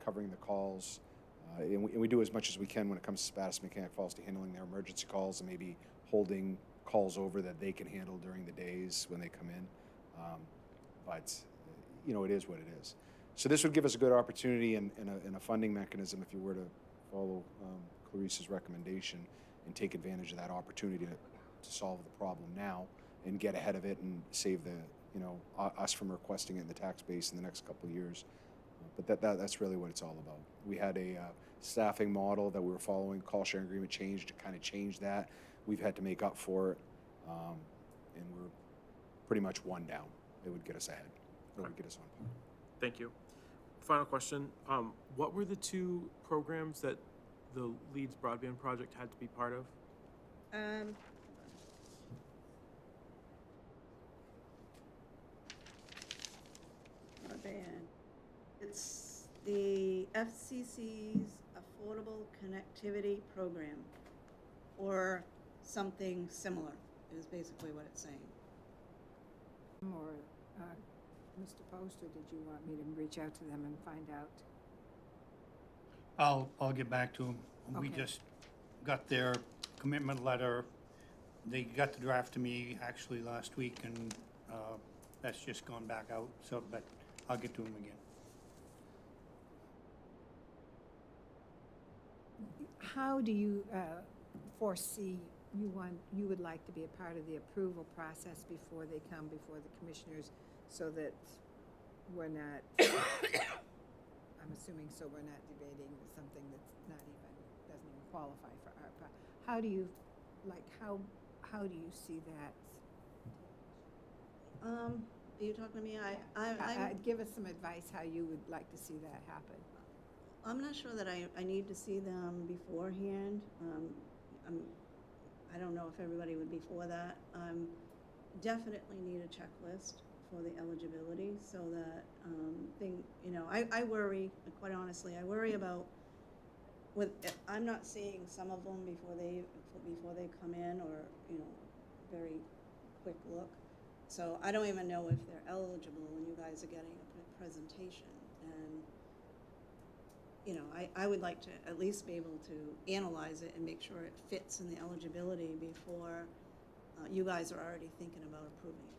covering the calls, and we do as much as we can when it comes to Sabattis Mechanic Falls to handling their emergency calls and maybe holding calls over that they can handle during the days when they come in. But it is what it is. So this would give us a good opportunity and a funding mechanism if you were to follow Clarice's recommendation and take advantage of that opportunity to solve the problem now and get ahead of it and save us from requesting it in the tax base in the next couple of years. But that's really what it's all about. We had a staffing model that we were following. Call sharing agreement changed to kind of change that. We've had to make up for it, and we're pretty much one down. It would get us ahead. It would get us on par. Thank you. Final question. What were the 2 programs that the Leeds Broadband Project had to be part of? Broadband. It's the FCC's Affordable Connectivity Program, or something similar, is basically what it's saying. Or, Mr. Post, or did you want me to reach out to them and find out? I'll get back to them. We Okay. just got their commitment letter. They got the draft to me actually last week, and that's just gone back out, but I'll get to them again. How do you foresee you would like to be a part of the approval process before they come before the commissioners, so that we're not, I'm assuming, so we're not debating something that's doesn't even qualify for ARPA. How do you see that? Are you talking to me? I'm Give us some advice how you would like to see that happen. I'm not sure that I need to see them beforehand. I don't know if everybody would be for that. Definitely need a checklist for the eligibility, so that I worry, quite honestly, I worry about I'm not seeing some of them before they come in, or very quick look. So I don't even know if they're eligible when you guys are getting a presentation. And I would like to at least be able to analyze it and make sure it fits in the eligibility before you guys are already thinking about approving it.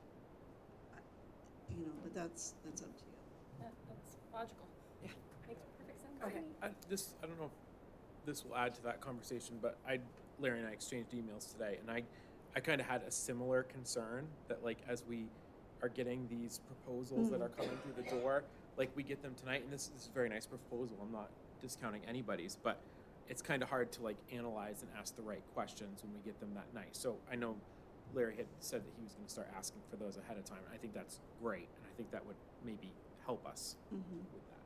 But that's up to you. That's logical. Yeah. Makes perfect sense. Okay. I don't know if this will add to that conversation, but Larry and I exchanged emails today, and I kind of had a similar concern that, like, as we are getting these proposals that are coming through the door, like, we get them tonight, and this is a very nice proposal. I'm not discounting anybody's, but it's kind of hard to, like, analyze and ask the right questions when we get them that night. So I know Larry had said that he was going to start asking for those ahead of time. I think that's great, and I think that would maybe help us with that.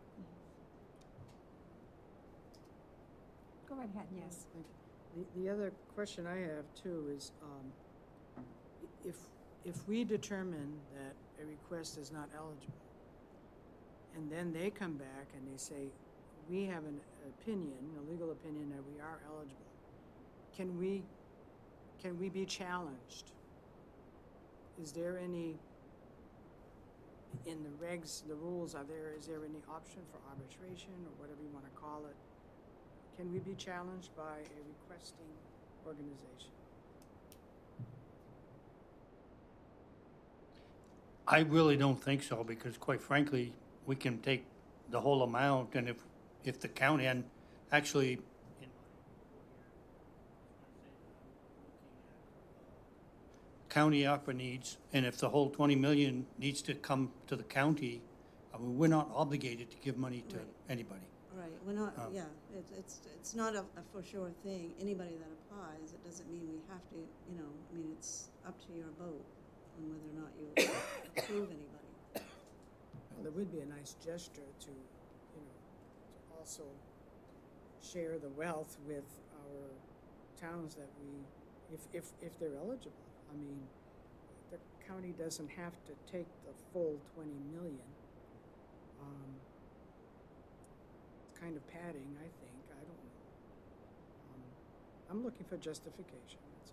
Go right ahead, yes. The other question I have too is, if we determine that a request is not eligible, and then they come back and they say, we have an opinion, a legal opinion that we are eligible, can we be challenged? Is there any, in the regs, the rules, is there any option for arbitration or whatever you want to call it? Can we be challenged by a requesting organization? I really don't think so, because quite frankly, we can take the whole amount, and if the county, and actually, county ARPA needs, and if the whole 20 million needs to come to the county, I mean, we're not obligated to give money to Right. anybody. Right, we're not, Um, yeah, it's not a for sure thing. Anybody that applies, it doesn't mean we have to, you know, I mean, it's up to your vote on whether or not you approve anybody. Well, it would be a nice gesture to, you know, to also share the wealth with our towns that we, if they're eligible. I mean, the county doesn't have to take the full 20 million. It's kind of padding, I think, I don't know. I'm looking for justification, that's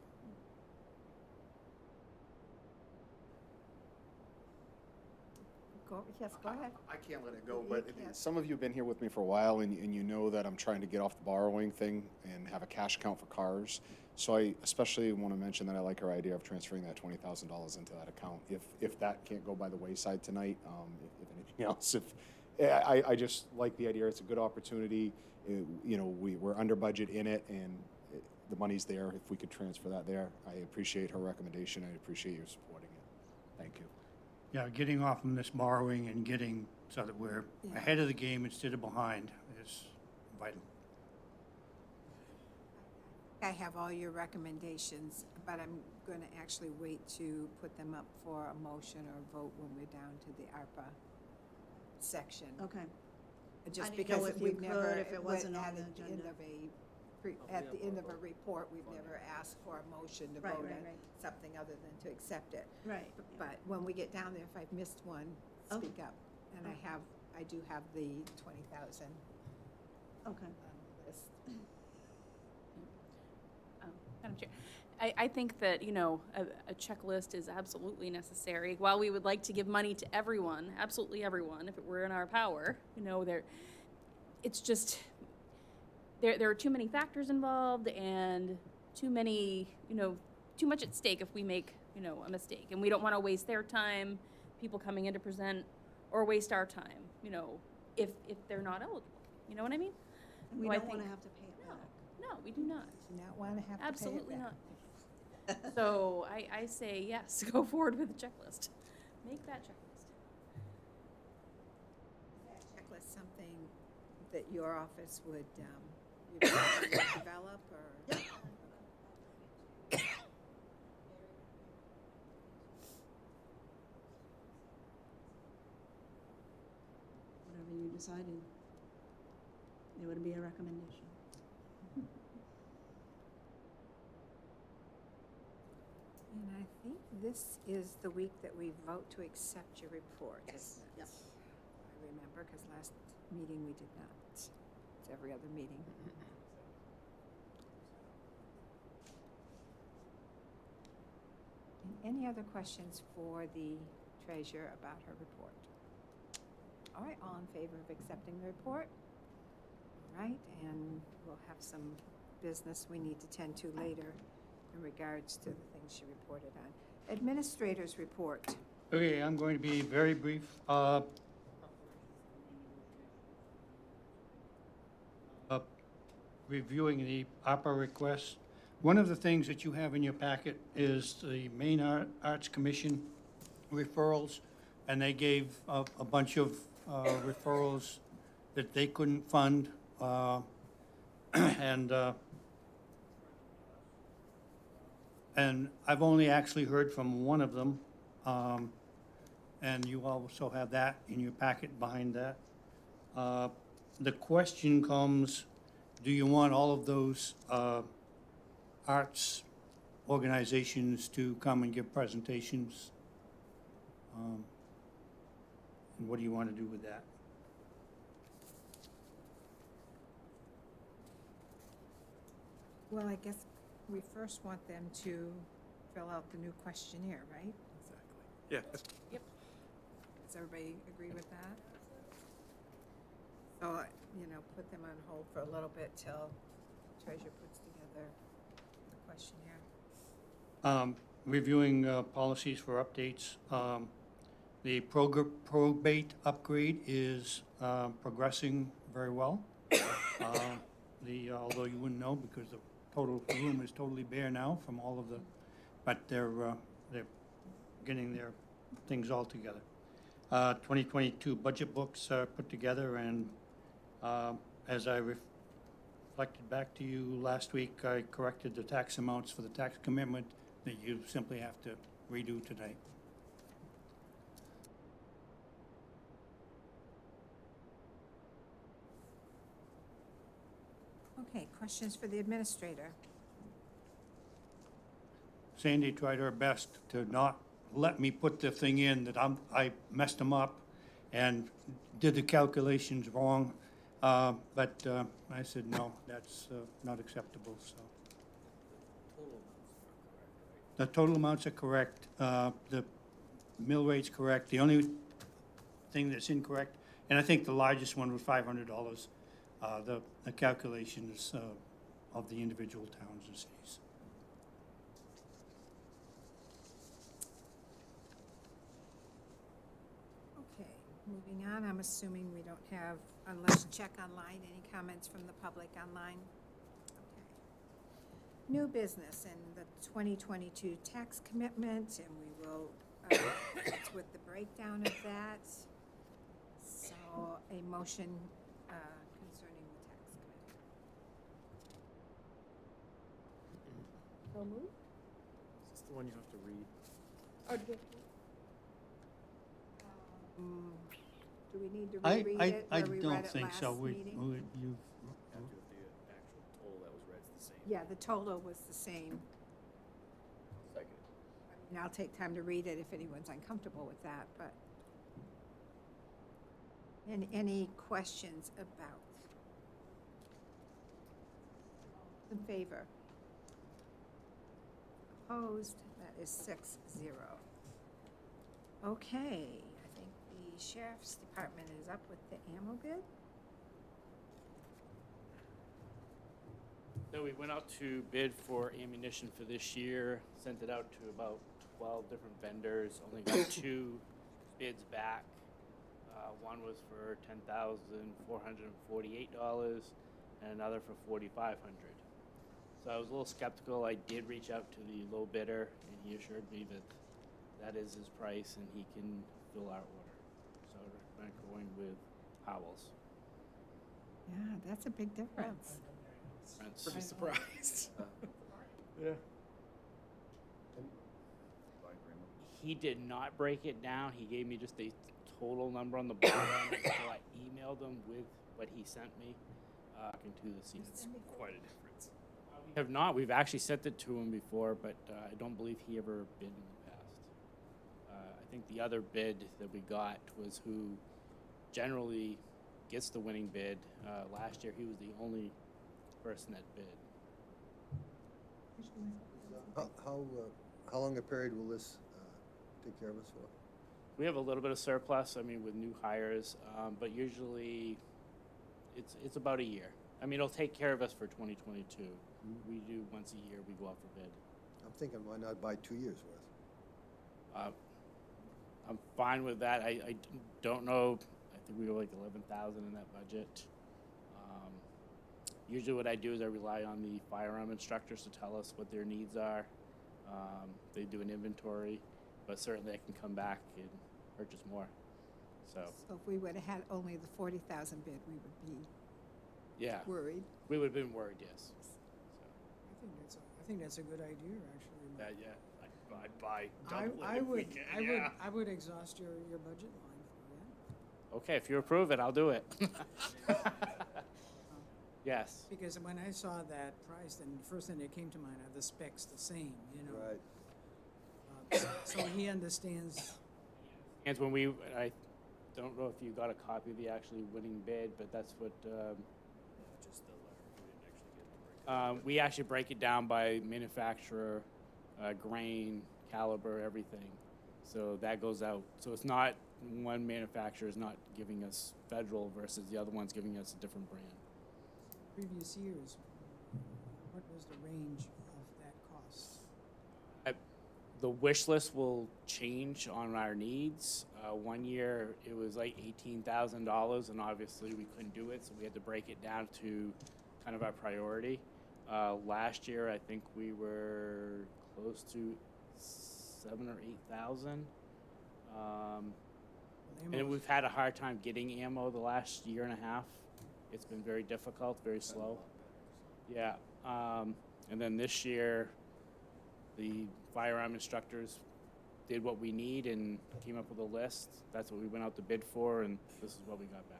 all. Yes, go ahead. I can't let it go, You but can't. some of you have been here with me for a while, and you know that I'm trying to get off the borrowing thing and have a cash account for cars. So I especially want to mention that I like our idea of transferring that $20,000 into that account. If that can't go by the wayside tonight, if anything else, I just like the idea. It's a good opportunity. You know, we're under budget in it, and the money's there. If we could transfer that there, I appreciate her recommendation. I appreciate you supporting it. Thank you. Yeah, getting off from this borrowing and getting so that we're Yeah. ahead of the game instead of behind is vital. I have all your recommendations, but I'm going to actually wait to put them up for a motion or a vote when we're down to the ARPA section. Okay, Just didn't know because if you we've never, could, if it wasn't on at the the end agenda. of at the end of a report, we've never asked for a motion to Right, vote right, on right. something other than to accept it. right. But when we get down there, if I've missed one, Okay. speak up. And I do have the 20,000 Okay. on the list. Madam Chair, I think that, you know, a checklist is absolutely necessary. While we would like to give money to everyone, absolutely everyone, if it were in our power, you know, it's just, there are too many factors involved and too many, you know, too much at stake if we make, you know, a mistake. And we don't want to waste their time, people coming in to present, or waste our time, you know, if they're not eligible. You know what I mean? And we So I don't want to think- have to pay it back. No, we do not. Do not want to have to pay it Absolutely back. not. So I say yes, go forward with the checklist. Make that checklist. Checklist something that your office would develop or? Whatever you decided, it would be a recommendation. And I think this is the week that we vote to accept your report, isn't it? Yep. I remember, because last meeting we did not. It's every other meeting. And any other questions for the treasurer about her report? All right, all in favor of accepting the report? All right, and we'll have some business we need to tend to later in regards to the things she reported on. Administrator's report. Okay, I'm going to be very brief. Reviewing the ARPA requests. One of the things that you have in your packet is the Maine Arts Commission referrals, and they gave a bunch of referrals that they couldn't fund. And I've only actually heard from one of them. And you also have that in your packet behind that. The question comes, do you want all of those arts organizations to come and give presentations? And what do you want to do with that? Well, I guess we first want them to fill out the new questionnaire, right? Exactly. Yeah. Does everybody agree with that? So, you know, put them on hold for a little bit till treasurer puts together the questionnaire. Reviewing policies for updates. The probate upgrade is progressing very well. Although you wouldn't know because the total room is totally bare now from all of the, but they're they're getting their things all together. 2022 budget books are put together, and as I reflected back to you last week, I corrected the tax amounts for the tax commitment that you simply have to redo today. Okay, questions for the administrator? Sandy tried her best to not let me put the thing in that I messed them up and did the calculations wrong. But I said, no, that's not acceptable, so. The total amounts are correct. The mill rate's correct. The only thing that's incorrect, and I think the largest one was $500, the calculations of the individual towns and cities. Okay, moving on, I'm assuming we don't have, unless check online, any comments from the public online? Okay. New business and the 2022 tax commitment, and we will, it's with the breakdown of that. So a motion concerning the tax commitment. So moved? Is this the one you have to read? Do we need to I reread it? I where we don't read it think so. last meeting? You've, After the actual total that was read is the same. Yeah, the total was the same. Second. And I'll take time to read it if anyone's uncomfortable with that, but. And any questions about? In favor? Opposed? That is 6-0. Okay, I think the sheriff's department is up with the ammo bid. So we went out to bid for ammunition for this year, sent it out to about 12 different vendors, only got 2 bids back. One was for $10,448 and another for $4,500. So I was a little skeptical. I did reach out to the low bidder, and he assured me that is his price and he can fill our order. So I recommend going with Howells. Yeah, that's a big difference. Rents. Pretty surprised. Yeah. He did not break it down. He gave me just a total number on the bottom, so I emailed him with what he sent me. Into the season. It's quite a difference. We have not. We've actually sent it to him before, but I don't believe he ever bid in the past. I think the other bid that we got was who generally gets the winning bid. Last year, he was the only person that bid. How long a period will this take care of us for? We have a little bit of surplus, I mean, with new hires, but usually it's about a year. I mean, it'll take care of us for 2022. We do once a year, we go out for bid. I'm thinking, why not buy 2 years worth? I'm fine with that. I don't know, I think we were like 11,000 in that budget. Usually what I do is I rely on the firearm instructors to tell us what their needs are. They do an inventory, but certainly I can come back and purchase more. So if we would have had only the 40,000 bid, we would be yeah, worried. we would have been worried, yes. So, I think that's a good idea, actually. yeah, I'd buy double I it if we would, can, I would exhaust your budget line for that. Okay, if you approve it, I'll do it. Yes. Because when I saw that price, then the first thing that came to mind are the specs the same, you know? Right. So he understands, And when I don't know if you got a copy of the actually winning bid, but that's what, Just the letter. We didn't actually get the breakdown. we actually break it down by manufacturer, grain, caliber, everything. So that goes out. So it's not, one manufacturer is not giving us federal versus the other one's giving us a different brand. previous years, what was the range of that cost? The wish list will change on our needs. One year it was like $18,000, and obviously we couldn't do it, so we had to break it down to kind of our priority. Last year I think we were close to 7 or 8,000. And Ammo's- we've had a hard time getting ammo the last year and a half. It's been very difficult, very slow. Yeah. And then this year, the firearm instructors did what we need and came up with a list. That's what we went out to bid for, and this is what we got back.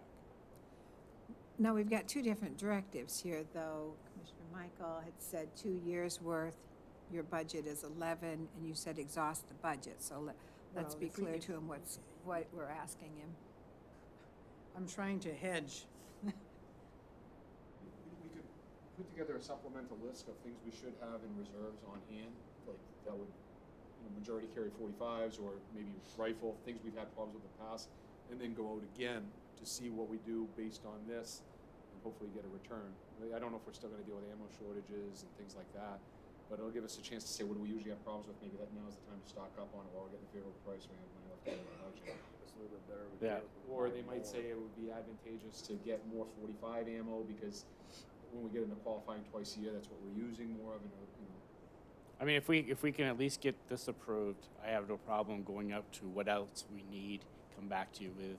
Now, we've got two different directives here, though. Commissioner Michael had said 2 years' worth, your budget is 11, and you said exhaust the budget. So let's Well, be if we- clear if- to him what we're asking him. I'm trying to hedge. We could put together a supplemental list of things we should have in reserves on hand, like that would, majority carry 45s or maybe rifle, things we've had problems with in the past, and then go out again to see what we do based on this and hopefully get a return. I don't know if we're still gonna deal with ammo shortages and things like that, but it'll give us a chance to say, what do we usually have problems with? Maybe that now's the time to stock up on it while we're getting a favorable price, we have money left over in the budget. It's a little bit better. Yeah. Or they might say it would be advantageous to get more 45 ammo because when we get into qualifying twice a year, that's what we're using more of, and, I mean, if we can at least get this approved, I have no problem going out to what else we need, come back to you with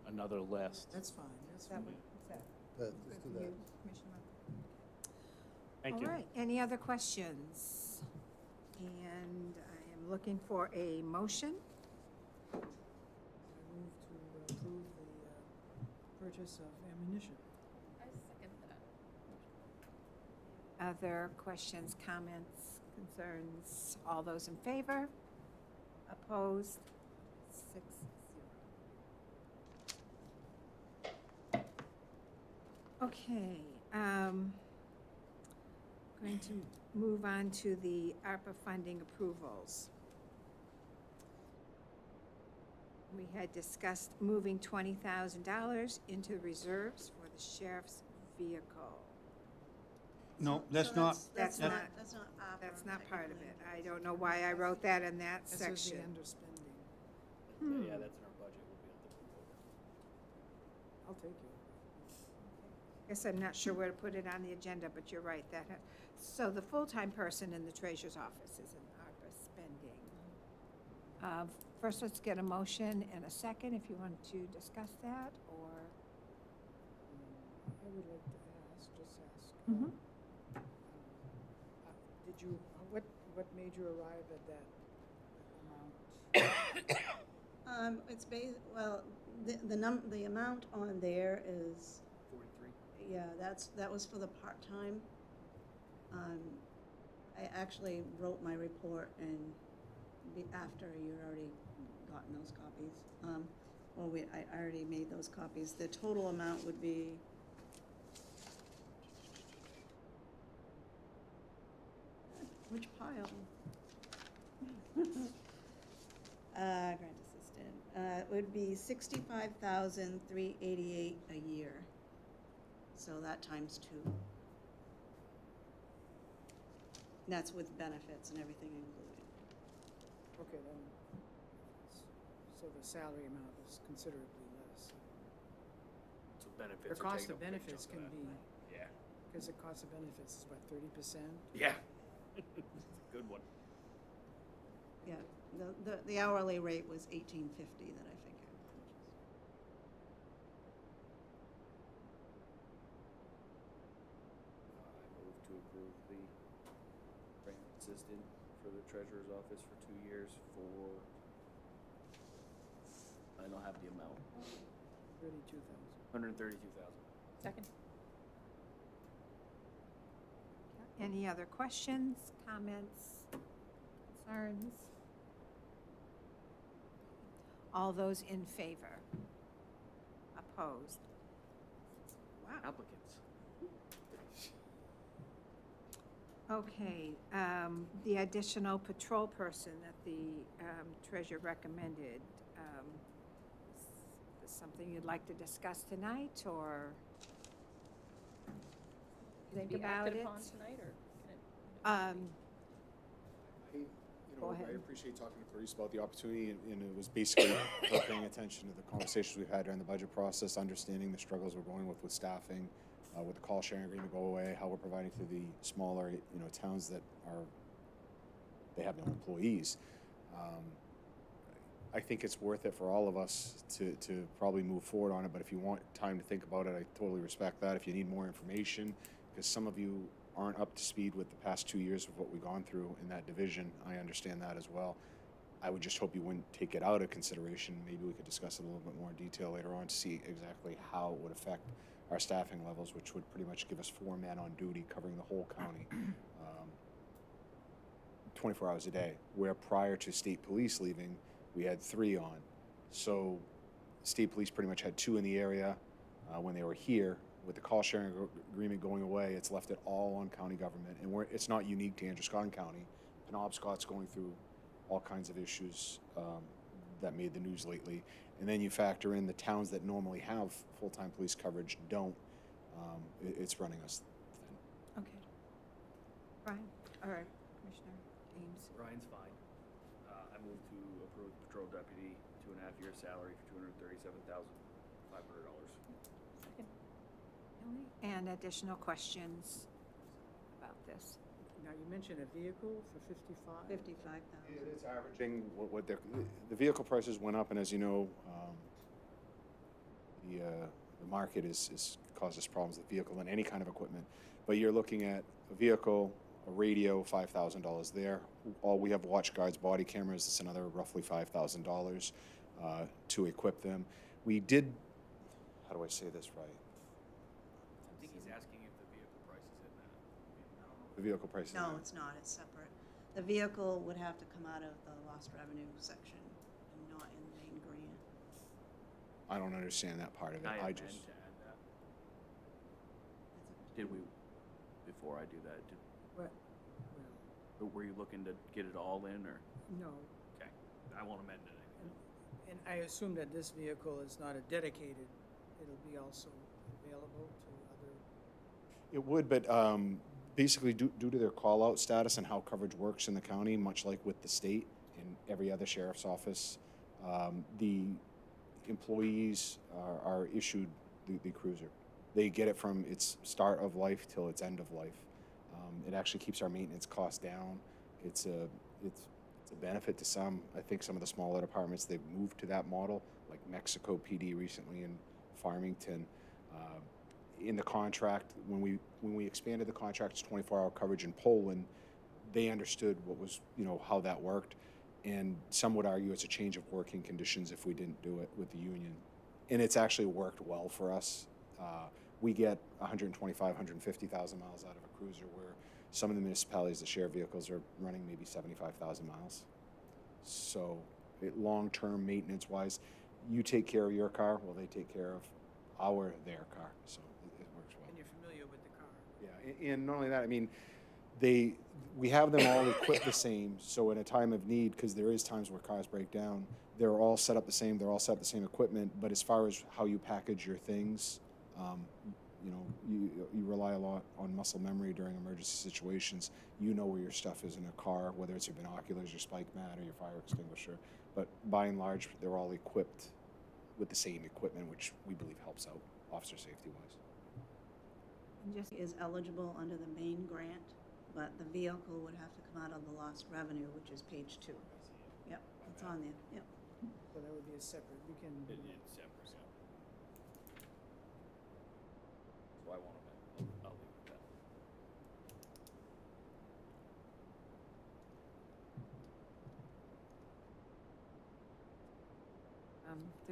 another list. That's fine, that's Is fine. that Let's good do for that. you, Commissioner Michael? Thank you. All right, any other questions? And I am looking for a motion. I move to approve the purchase of ammunition. I second that. Other questions, comments, concerns? All those in favor? Opposed? 6-0. Okay, going to move on to the ARPA funding approvals. We had discussed moving $20,000 into reserves for the sheriff's vehicle. No, That's That's not- That's not opera. That's not part of it. technically. I don't know why I wrote that in that This is the section. underspending. Yeah, that's in our budget, we'll be able to move over. I'll take it. Guess I'm not sure where to put it on the agenda, but you're right, so the full-time person in the treasurer's office is in ARPA spending. First, let's get a motion and a second, if you want to discuss that, or, I would like to ask, Mhm. did you, what made you arrive at that amount? It's well, the amount on there is, 43? yeah, that was for the part-time. I actually wrote my report and after you'd already gotten those copies. I already made those copies. The total amount would be which pile? Grant assistant. It would be $65,388 a year. So that times 2. That's with benefits and everything included. Okay, then, so the salary amount is considerably less. So benefits The are cost taking of a big benefits chunk can of be, that. Yeah. because the cost of benefits is what, 30%? Yeah. It's a good one. Yeah, the hourly rate was $18.50 that I figured. I move to approve the grant assistant for the treasurer's office for 2 years for, I don't have the amount, 32,000. $132,000. Second. any other questions, comments, concerns? All those in favor? Opposed? Wow. Applicants. Okay, the additional patrol person that the treasurer recommended, is this something you'd like to discuss tonight, or Can it think be about acted it? upon tonight, or can it? Go ahead. I appreciate talking to Clarice about the opportunity, and it was basically her paying attention to the conversations we've had during the budget process, understanding the struggles we're going with staffing, with the call sharing agreement go away, how we're providing to the smaller, towns that are they have their employees. I think it's worth it for all of us to probably move forward on it, but if you want time to think about it, I totally respect that. If you need more information, because some of you aren't up to speed with the past 2 years of what we've gone through in that division, I understand that as well. I would just hope you wouldn't take it out of consideration. Maybe we could discuss it a little bit more in detail later on to see exactly how it would affect our staffing levels, which would pretty much give us 4 men on duty covering the whole county, 24 hours a day, where prior to state police leaving, we had 3 on. So state police pretty much had 2 in the area when they were here. With the call sharing agreement going away, it's left it all on county government. And it's not unique to Androscoggin County. Penobscot's going through all kinds of issues that made the news lately. And then you factor in the towns that normally have full-time police coverage don't. It's running us thin. Okay. Brian, or Commissioner Ames? Ryan's fine. I move to approve the patrol deputy 2.5-year salary for $237,500. And additional questions about this? Now, you mentioned a vehicle for 55? 55,000. It is averaging what the vehicle prices went up, and as you know, the market is caused us problems with vehicle and any kind of equipment. But you're looking at a vehicle, a radio, $5,000 there. All we have watch guards, body cameras. It's another roughly $5,000 to equip them. We did. How do I say this right? I think he's asking if the vehicle price is in that. The vehicle price. No, it's not, it's separate. The vehicle would have to come out of the lost revenue section and not in the main grant. I don't understand that part of it. I just. To add that. Did we, before I do that, What? Well, were you looking to get it all in, or? no. Okay, I won't amend anything. And I assume that this vehicle is not a dedicated, it'll be also available to other, It would, but basically due to their call-out status and how coverage works in the county, much like with the state and every other sheriff's office, the employees are issued the cruiser. They get it from its start of life till its end of life. It actually keeps our maintenance costs down. It's a benefit to some. I think some of the smaller departments, they've moved to that model, like Mexico PD recently in Farmington. In the contract, when we expanded the contract to 24-hour coverage in Poland, they understood what was, how that worked. And some would argue it's a change of working conditions if we didn't do it with the union. And it's actually worked well for us. We get 125, 150,000 miles out of a cruiser, where some of the municipalities that share vehicles are running maybe 75,000 miles. So long-term maintenance-wise, you take care of your car, well, they take care of their car. So it works well. and you're familiar with the car. Yeah, and not only that, I mean, we have them all equipped the same, so in a time of need, because there is times where cars break down, they're all set up the same, they're all set up the same equipment, but as far as how you package your things, you rely a lot on muscle memory during emergency situations. You know where your stuff is in a car, whether it's your binoculars, your spike mat, or your fire extinguisher, but by and large, they're all equipped with the same equipment, which we believe helps out officer safety-wise. And just, Is eligible under the main grant, but the vehicle would have to come out of the lost revenue, which is page 2. Yep, it's on there, yep. So that would be a separate, we can, It's separate, yeah. So I won't amend, I'll leave it at that.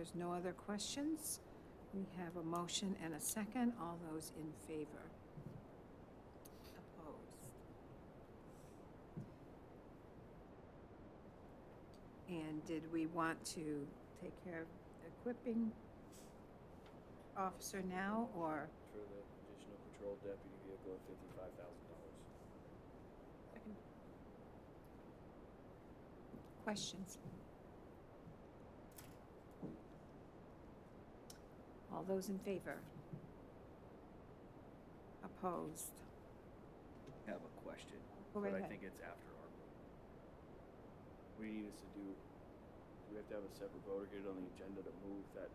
there's no other questions. We have a motion and a second. All those in favor? Opposed? And did we want to take care of equipping officer now, or? For the additional patrol deputy vehicle at $55,000. Questions? All those in favor? Opposed? I have a question, Go right but I ahead. think it's after ARPA. We need us to do we have to have a separate vote or get it on the agenda to move that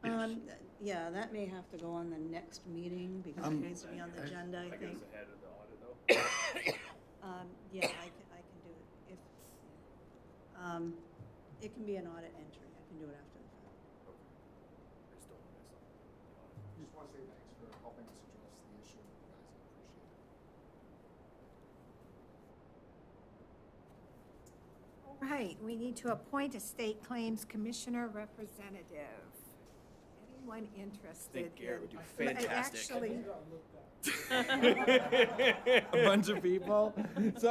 20? Yeah, that may have to go on the next meeting because it needs to be on the agenda, I I guess think. ahead of the audit though. Yeah, I can do it. If, it can be an audit entry. I can do it after the fact. Just want to say thanks for helping us address the issue, guys. I appreciate it. All right, we need to appoint a state claims commissioner representative. Anyone interested think Garrett would do in- fantastic. Actually, A bunch of people. So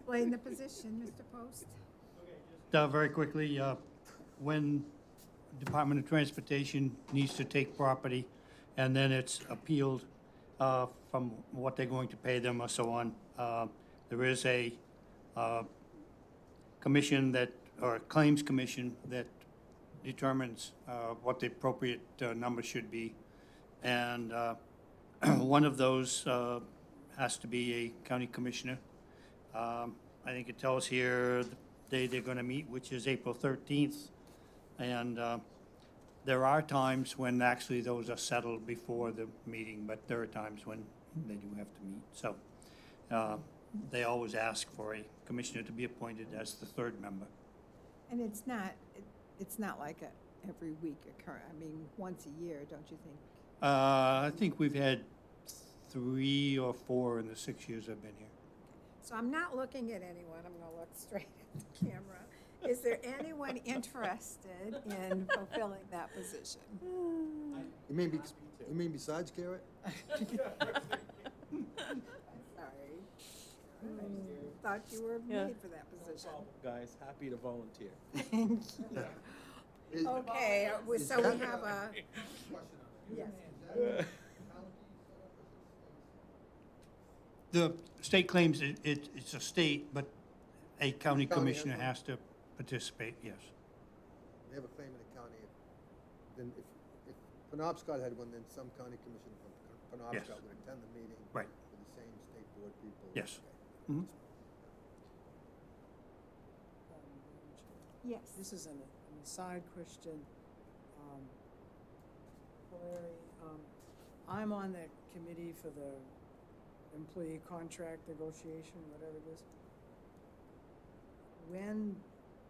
explain the position, Mr. Post. Very quickly, when Department of Transportation needs to take property and then it's appealed from what they're going to pay them or so on, there is a commission that, or a claims commission that determines what the appropriate number should be. And one of those has to be a county commissioner. I think it tells here the day they're going to meet, which is April 13th. And there are times when actually those are settled before the meeting, but there are times when they do have to meet. So they always ask for a commissioner to be appointed as the third member. And it's not like a every week occur, I mean, once a year, don't you think? I think we've had 3 or 4 in the 6 years I've been here. So I'm not looking at anyone, I'm gonna look straight at the camera. Is there anyone interested in fulfilling that position? You mean besides Garrett? Sorry. Thought you were made for that position. Guys, happy to volunteer. Okay, so we have a, yes. The state claims it's a state, but a county commissioner has to participate, yes. They have a claim in the county. Then if Penobscot had one, then some county commissioner from Penobscot would attend the meeting. Right. With the same state board people. Yes. Okay. Mhm. Yes. This is an aside question. Larry, I'm on the committee for the employee contract negotiation, whatever it is. When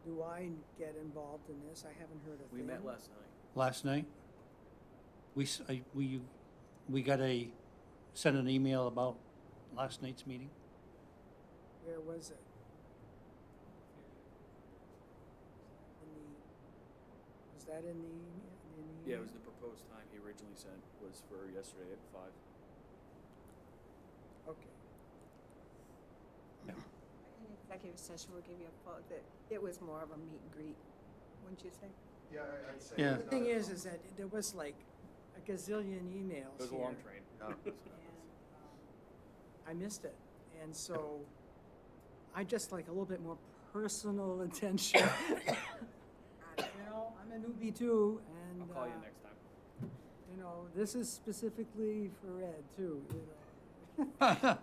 do I get involved in this? I haven't heard a thing. We met last night. Last night, we got sent an email about last night's meeting. Where was it? Was that in the email? Yeah, it was the proposed time he originally sent was for yesterday at 5. Okay. In executive session, we'll give you a full, that it was more of a meet and greet, wouldn't you say? Yeah, I'd say. Yeah. The thing is that there was like a gazillion emails It was a long train. And I missed it. And so I just like a little bit more personal attention. You know, I'm a newbie too, and I'll call you next time. you know, this is specifically for Ed too, you know. All right.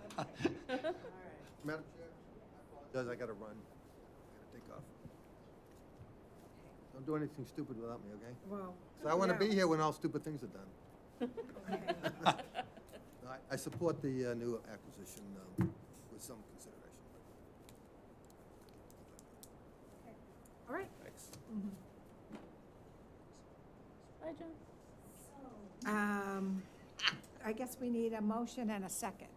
Madam Chair, I gotta run. I gotta take off. Don't do anything stupid without me, okay? Well. So I wanna yeah. be here when all stupid things are done. I support the new acquisition with some consideration. All right. Thanks. Bye, John. I guess we need a motion and a second.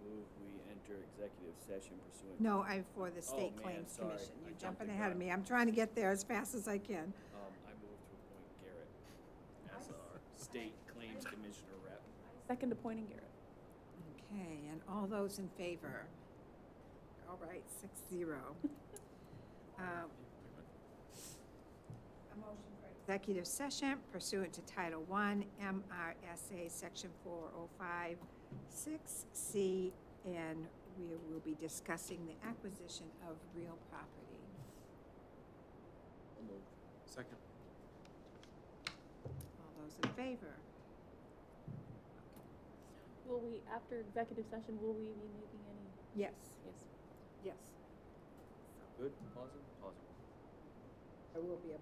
Move we enter executive session pursuant. No, for the Oh, State man, Claims sorry. Commission. I You're jumped jumping the ahead of gun. me. I'm trying to get there as fast as I can. I move to appoint Garrett as our state claims commissioner rep. Second appointing Garrett. Okay, and all those in favor? All right, 6-0. A motion for executive session pursuant to Title I MRSA Section 4056C, and we will be discussing the acquisition of real property. Second. All those in favor? Will we, after executive session, will we be making any? Yes. Yes. Yes. Good, positive, positive. There will be a